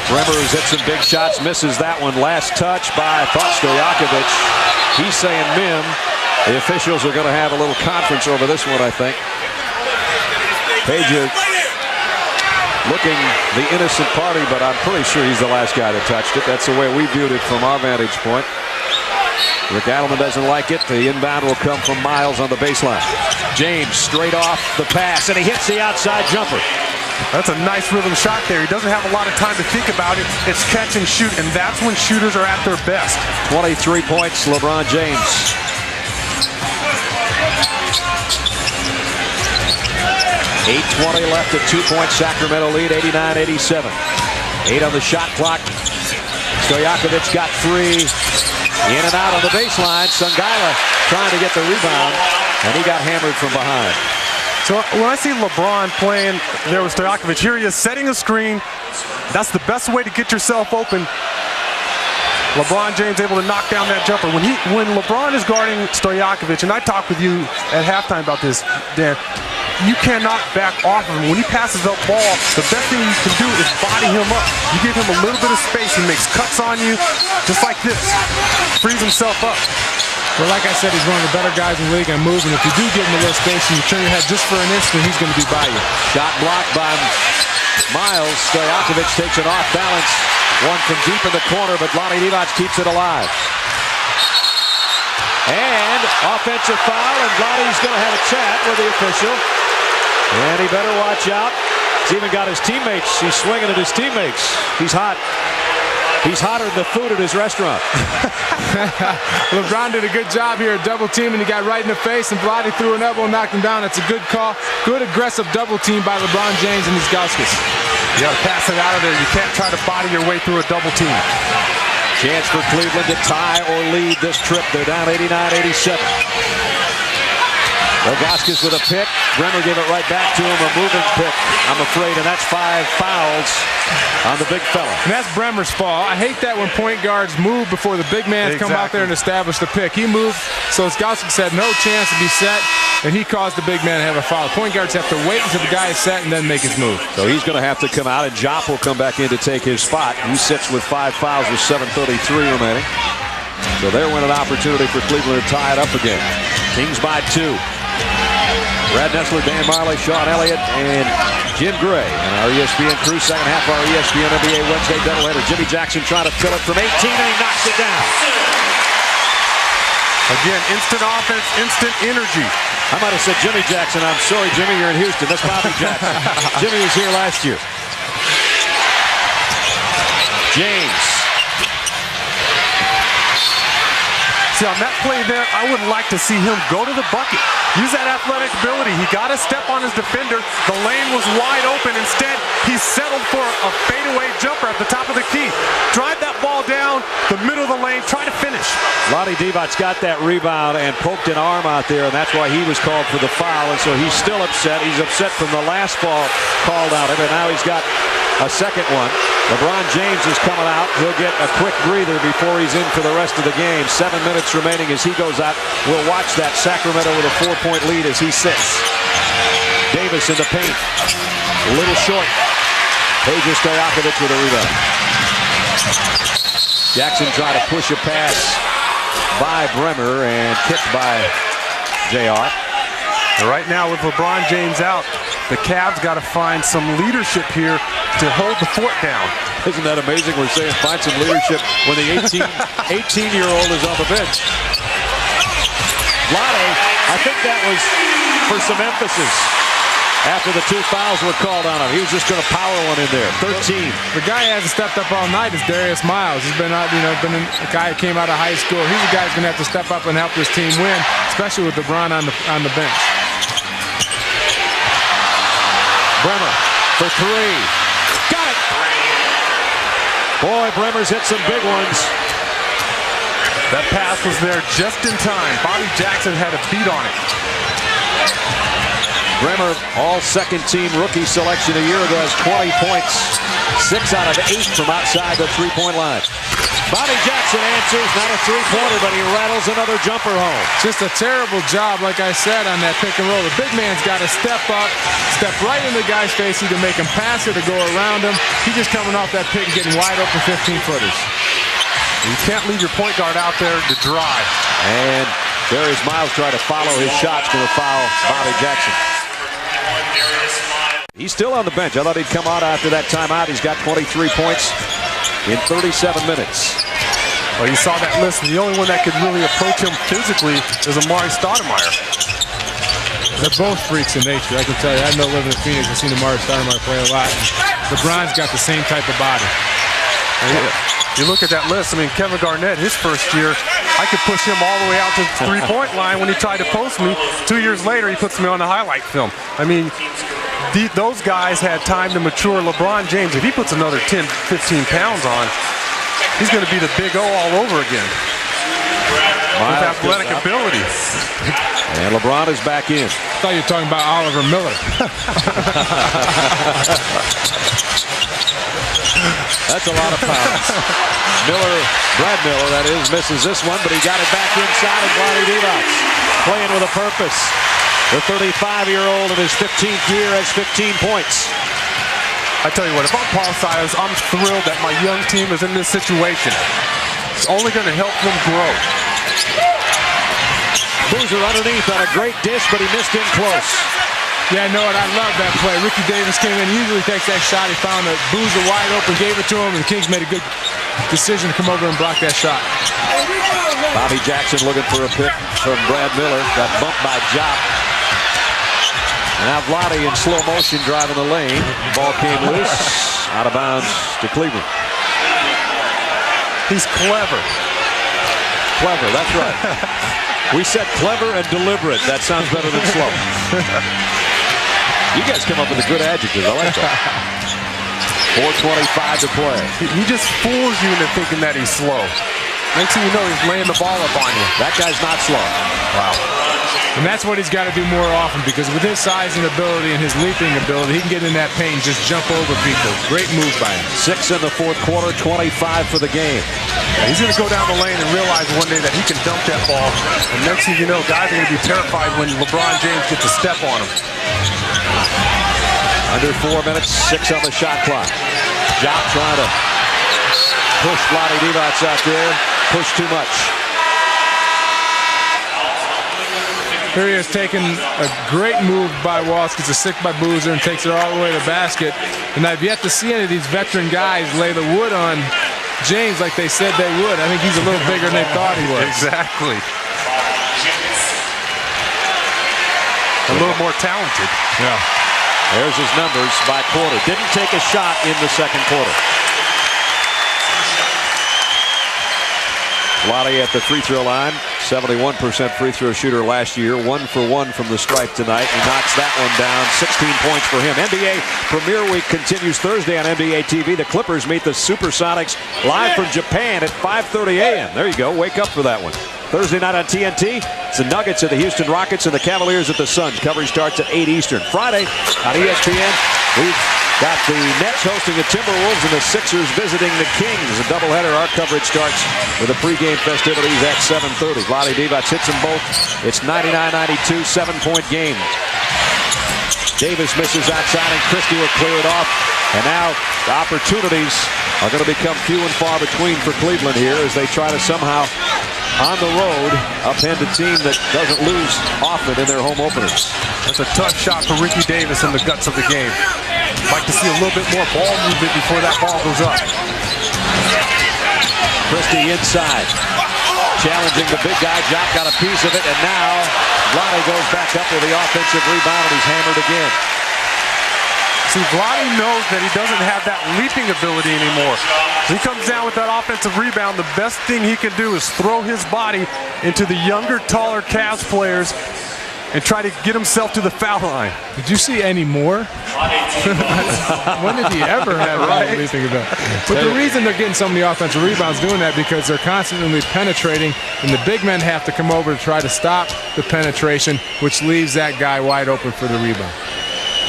Bremer has hit some big shots, misses that one. Last touch by Stojakovic. He's saying Mim. The officials are going to have a little conference over this one, I think. Page looking the innocent party, but I'm pretty sure he's the last guy that touched it. That's the way we viewed it from our vantage point. Rick Adelman doesn't like it. The inbound will come from Miles on the baseline. James straight off the pass, and he hits the outside jumper. That's a nice rhythm shot there. He doesn't have a lot of time to think about it. It's catch and shoot, and that's when shooters are at their best. 23 points, LeBron James. .8:20 left, a 2-point Sacramento lead, 89-87. 8 on the shot clock. Stojakovic got 3. In and out on the baseline. Songaila trying to get the rebound, and he got hammered from behind. So when I see LeBron playing there with Stojakovic, here he is setting a screen. That's the best way to get yourself open. LeBron James able to knock down that jumper. When LeBron is guarding Stojakovic, and I talked with you at halftime about this, Dan, you cannot back off of him. When he passes up ball, the best thing you can do is body him up. You give him a little bit of space. He makes cuts on you, just like this. Frees himself up. Well, like I said, he's one of the better guys in the league and moving. If you do give him a little space and you turn your head just for an instant, he's going to be by you. Shot blocked by Miles. Stojakovic takes it off balance. One from deep in the corner, but Lonnie Divac keeps it alive. And offensive foul, and Vlade's going to have a chat with the official. And he better watch out. He's even got his teammates. He's swinging at his teammates. He's hot. He's hotter than the food at his restaurant. LeBron did a good job here at double teaming. He got right in the face, and Vlade threw an elbow and knocked him down. That's a good call. Good aggressive double team by LeBron James and his Gauskas. You got to pass it out of there. You can't try to body your way through a double team. Chance for Cleveland to tie or lead this trip. They're down 89-87. Ilgauskas with a pick. Bremer gave it right back to him. A moving pick, I'm afraid, and that's 5 fouls on the big fella. And that's Bremer's fault. I hate that when point guards move before the big man's come out there and establish the pick. He moved, so Ilgauskas had no chance to be set, and he caused the big man to have a foul. Point guards have to wait until the guy is set and then make his move. So he's going to have to come out, and Jop will come back in to take his spot. He sits with 5 fouls with 7:33 remaining. So there went an opportunity for Cleveland to tie it up again. Kings by 2. Brad Nessler, Dan Marley, Sean Elliott, and Jim Gray. And our ESPN crew, second half of our ESPN NBA Wednesday doubleheader. Jimmy Jackson trying to fill it from 18, and he knocks it down. Again, instant offense, instant energy. I might have said Jimmy Jackson. I'm sorry, Jimmy, you're in Houston. That's Bobby Jackson. Jimmy was here last year. James. See, on that play there, I would like to see him go to the bucket. Use that athletic ability. He got a step on his defender. The lane was wide open. Instead, he settled for a fadeaway jumper at the top of the key. Drive that ball down the middle of the lane. Try to finish. Lonnie Divac got that rebound and poked an arm out there, and that's why he was called for the foul. And so he's still upset. He's upset from the last ball called out. And now he's got a second one. LeBron James is coming out. He'll get a quick breather before he's in for the rest of the game. 7 minutes remaining as he goes out. We'll watch that. Sacramento with a 4-point lead as he sits. Davis in the paint. A little short. Peja Stojakovic with a rebound. Jackson trying to push a pass by Bremer and kicked by JR. Right now with LeBron James out, the Cavs got to find some leadership here to hold the fort down. Isn't that amazing? We're saying find some leadership when the 18-year-old is on the bench. Vlade, I think that was for some emphasis after the 2 fouls were called on him. He was just going to power one in there. 13. The guy who hasn't stepped up all night is Darius Miles. He's been out, a guy who came out of high school. He's the guy who's going to have to step up and help this team win, especially with LeBron on the bench. Bremer for 3. Got it! Boy, Bremer's hit some big ones. That pass was there just in time. Bobby Jackson had a beat on it. Bremer, all second-team rookie selection a year ago, has 20 points. 6 out of 8 from outside the 3-point line. Bobby Jackson answers, not a three-pointer, but he rattles another jumper home. Just a terrible job, like I said, on that pick and roll. The big man's got to step up, step right in the guy's face, either make him pass it or go around him. He's just coming off that pick and getting wide open 15-footers. You can't leave your point guard out there to dry. And Darius Miles tried to follow his shots to foul Bobby Jackson. He's still on the bench. I thought he'd come out after that timeout. He's got 23 points in 37 minutes. Well, you saw that list, and the only one that could really approach him physically is Amari Stoudemire. They're both freaks in nature, I can tell you. I know living in Phoenix, I've seen Amari Stoudemire play a lot. LeBron's got the same type of body. You look at that list, I mean, Kevin Garnett, his first year, I could push him all the way out to the three-point line when he tried to post me. 2 years later, he puts me on the highlight film. I mean, those guys had time to mature. LeBron James, if he puts another 10, 15 pounds on, he's going to be the Big O all over again. With athletic ability. And LeBron is back in. I thought you were talking about Oliver Miller. That's a lot of pounds. Brad Miller, that is, misses this one, but he got it back inside, and Vlade Divac playing with a purpose. The 35-year-old in his 15th year has 15 points. I tell you what, if I'm Paul Silas, I'm thrilled that my young team is in this situation. It's only going to help them grow. Boozer underneath on a great dish, but he missed in close. Yeah, I know it. I love that play. Ricky Davis came in, usually takes that shot. He found a Boozer wide open, gave it to him, and the Kings made a good decision to come over and block that shot. Bobby Jackson looking for a pick from Brad Miller. Got bumped by Jop. And now Vlade in slow motion driving the lane. Ball came loose. Out of bounds to Cleveland. He's clever. Clever, that's right. We said clever and deliberate. That sounds better than slow. You guys come up with a good adjective. I like that. 4:25 to play. He just fools you into thinking that he's slow. Next thing you know, he's laying the ball up on you. That guy's not slow. Wow. And that's what he's got to do more often, because with his size and ability and his leaping ability, he can get in that paint and just jump over people. Great move by him. 6 in the fourth quarter, 25 for the game. Yeah, he's going to go down the lane and realize one day that he can dunk that ball. And next thing you know, guys are going to be terrified when LeBron James gets a step on him. Under 4 minutes, 6 on the shot clock. Jop trying to push Vlade Divac out there. Push too much. Here he is taking a great move by Walsh, gets a stick by Boozer and takes it all the way to the basket. And I've yet to see any of these veteran guys lay the wood on James like they said they would. I think he's a little bigger than they thought he was. Exactly. A little more talented. Yeah. There's his numbers by quarter. Didn't take a shot in the second quarter. Vlade at the free throw line. 71% free throw shooter last year. 1 for 1 from the stripe tonight. He knocks that one down. 16 points for him. NBA Premier Week continues Thursday on NBA TV. The Clippers meet the Supersonics live from Japan at 5:30 a.m. There you go. Wake up for that one. Thursday night on TNT, it's the Nuggets at the Houston Rockets and the Cavaliers at the Suns. Coverage starts at 8 Eastern. Friday on ESPN, we've got the Nets hosting the Timberwolves and the Sixers visiting the Kings. A doubleheader. Our coverage starts with the pregame festivities at 7:30. Vlade Divac hits them both. It's 99-92, 7-point game. Davis misses outside, and Christie will clear it off. And now the opportunities are going to become few and far between for Cleveland here as they try to somehow, on the road, upend a team that doesn't lose often in their home openers. That's a tough shot for Ricky Davis in the guts of the game. Like to see a little bit more ball movement before that ball goes up. Christie inside. Challenging the big guy. Jop got a piece of it, and now Vlade goes back up with the offensive rebound, and he's hammered again. See, Vlade knows that he doesn't have that leaping ability anymore. So he comes down with that offensive rebound. The best thing he can do is throw his body into the younger, taller Cavs players and try to get himself to the foul line. Did you see any more? When did he ever have that leaping ability? But the reason they're getting so many offensive rebounds doing that because they're constantly penetrating, and the big men have to come over to try to stop the penetration, which leaves that guy wide open for the rebound.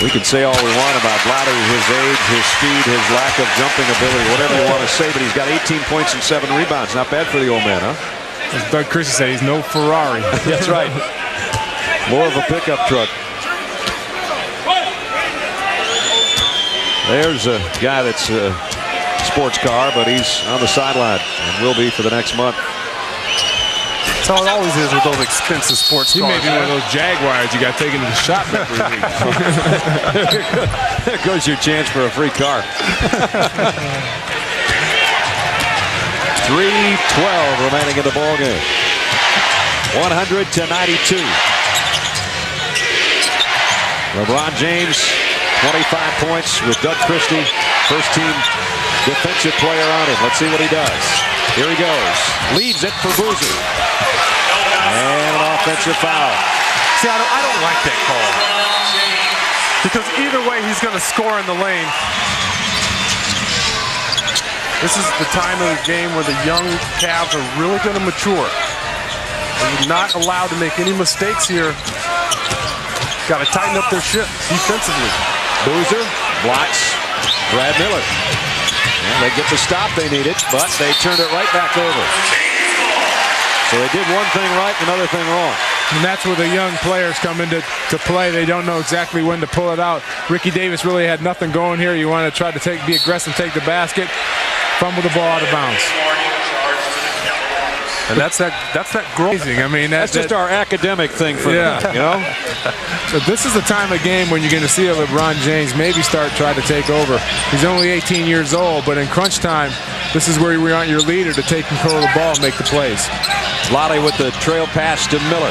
We can say all we want about Lowry, his age, his speed, his lack of jumping ability, whatever you want to say, but he's got 18 points and 7 rebounds. Not bad for the old man, huh? As Doug Christie said, he's no Ferrari. That's right. More of a pickup truck. There's a guy that's a sports car, but he's on the sideline and will be for the next month. That's how it always is with those expensive sports cars. You may be one of those Jaguars you got taken to the shop every week. There goes your chance for a free car. 3:12 remaining in the ball game. 100-92. LeBron James, 25 points with Doug Christie, first team defensive player on him. Let's see what he does. Here he goes. Leaves it for Boozer. And an offensive foul. See, I don't like that call. Because either way, he's going to score in the lane. This is the time of the game where the young Cavs are really going to mature. They're not allowed to make any mistakes here. Got to tighten up their ship defensively. Boozer blocks Brad Miller. And they get the stop they needed, but they turned it right back over. So they did one thing right, another thing wrong. And that's where the young players come into play. They don't know exactly when to pull it out. Ricky Davis really had nothing going here. You want to try to be aggressive, take the basket, fumble the ball out of bounds. And that's that growth. I mean, that's just our academic thing for them, you know? So this is the time of game when you're going to see a LeBron James maybe try to take over. He's only 18 years old, but in crunch time, this is where you want your leader to take control of the ball and make the plays. Lottie with the trail pass to Miller.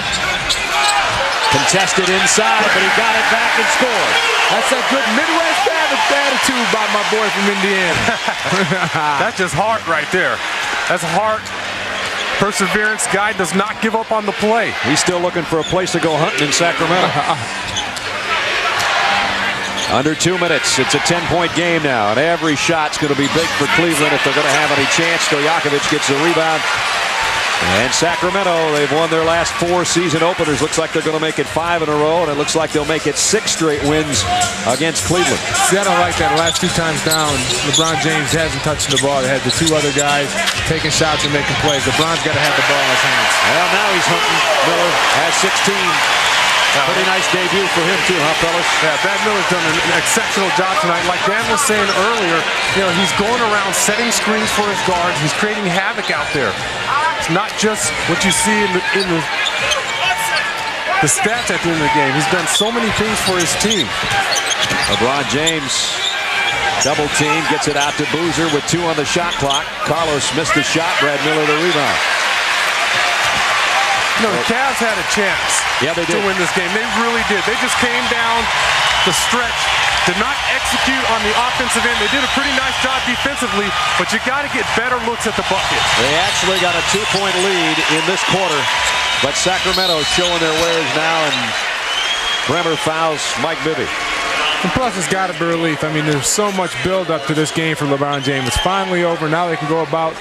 Contested inside, but he got it back and scored. That's a good Midwest attitude by my boy from Indiana. That's just heart right there. That's heart. Perseverance. Guy does not give up on the play. He's still looking for a place to go hunting in Sacramento. Under 2 minutes. It's a 10-point game now, and every shot's going to be big for Cleveland if they're going to have any chance. Stojakovic gets the rebound. And Sacramento, they've won their last 4 season openers. Looks like they're going to make it 5 in a row, and it looks like they'll make it 6 straight wins against Cleveland. See, I don't like that. Last 2 times down, LeBron James hasn't touched the ball. They had the 2 other guys taking shots and making plays. LeBron's got to have the ball in his hands. Well, now he's hunting. Miller has 16. Pretty nice debut for him too, huh, fellas? Yeah, Brad Miller's done an exceptional job tonight. Like Dan was saying earlier, he's going around setting screens for his guards. He's creating havoc out there. It's not just what you see in the stats at the end of the game. He's done so many things for his team. LeBron James double team, gets it out to Boozer with 2 on the shot clock. Carlos missed the shot. Brad Miller the rebound. The Cavs had a chance to win this game. They really did. They just came down the stretch, did not execute on the offensive end. They did a pretty nice job defensively, but you got to get better looks at the bucket. They actually got a 2-point lead in this quarter, but Sacramento showing their wares now, and Bremer fouls Mike Bibby. And plus, it's got to be relief. I mean, there's so much build-up to this game for LeBron James. It's finally over. Now they can go about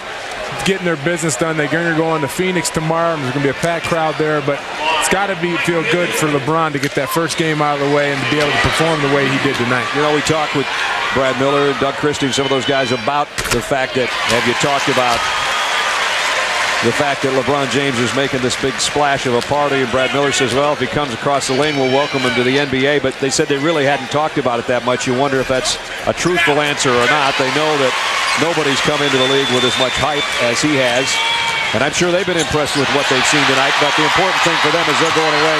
getting their business done. They're going to go on to Phoenix tomorrow. There's going to be a packed crowd there, but it's got to feel good for LeBron to get that first game out of the way and to be able to perform the way he did tonight. We talked with Brad Miller, Doug Christie, and some of those guys about the fact that, have you talked about the fact that LeBron James is making this big splash of a party? And Brad Miller says, well, if he comes across the lane, we'll welcome him to the NBA. But they said they really hadn't talked about it that much. You wonder if that's a truthful answer or not. They know that nobody's come into the league with as much hype as he has. And I'm sure they've been impressed with what they've seen tonight. But the important thing for them is they're going away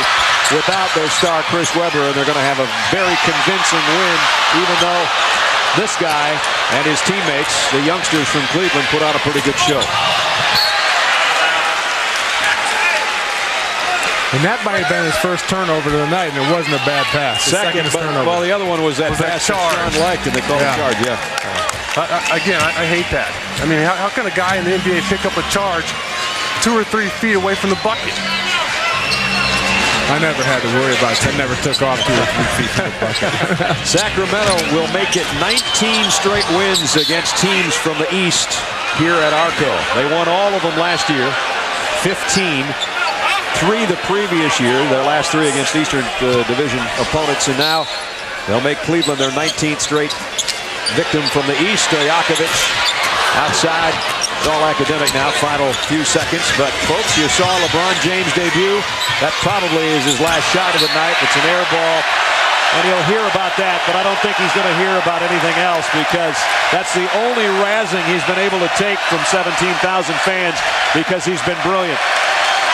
without their star, Chris Webber, and they're going to have a very convincing win, even though this guy and his teammates, the youngsters from Cleveland, put on a pretty good show. And that might have been his first turnover of the night, and it wasn't a bad pass. Second turnover. Well, the other one was that pass that Sean liked, and they called it charge, Again, I hate that. I mean, how can a guy in the NBA pick up a charge 2 or 3 feet away from the bucket? I never had to worry about it. I never took off 2 or 3 feet from the bucket. Sacramento will make it 19 straight wins against teams from the East here at Arco. They won all of them last year, 15. 3 the previous year, their last 3 against Eastern Division opponents, and now They'll make Cleveland their 19th straight victim from the East. Stojakovic outside. It's all academic now, final few seconds. But, folks, you saw LeBron James debut. That probably is his last shot of the night. It's an air ball. And he'll hear about that, but I don't think he's going to hear about anything else because that's the only razzing he's been able to take from 17,000 fans because he's been brilliant.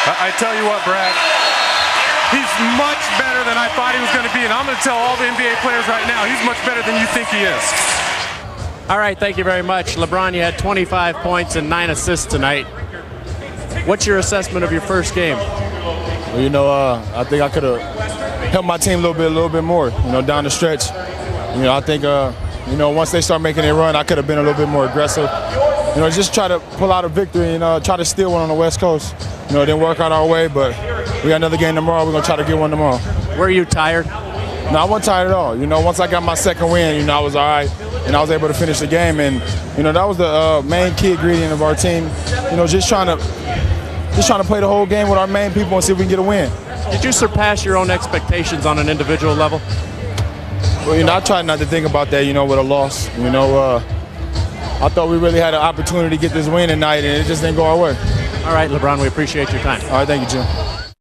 I tell you what, Brad, he's much better than I thought he was going to be, and I'm going to tell all the NBA players right now, he's much better than you think he is. All right, thank you very much. LeBron, you had 25 points and 9 assists tonight. What's your assessment of your first game? Well, you know, I think I could have helped my team a little bit more, you know, down the stretch. You know, I think, you know, once they start making a run, I could have been a little bit more aggressive. You know, just try to pull out a victory and try to steal one on the West Coast. You know, it didn't work out our way, but we got another game tomorrow. We're going to try to get one tomorrow. Were you tired? No, I wasn't tired at all. You know, once I got my second win, you know, I was all right, and I was able to finish the game. And, you know, that was the main key ingredient of our team. You know, just trying to play the whole game with our main people and see if we can get a win. Did you surpass your own expectations on an individual level? Well, you know, I try not to think about that, you know, with a loss. You know, I thought we really had an opportunity to get this win tonight, and it just didn't go our way. All right, LeBron, we appreciate your time. All right, thank you, Jim.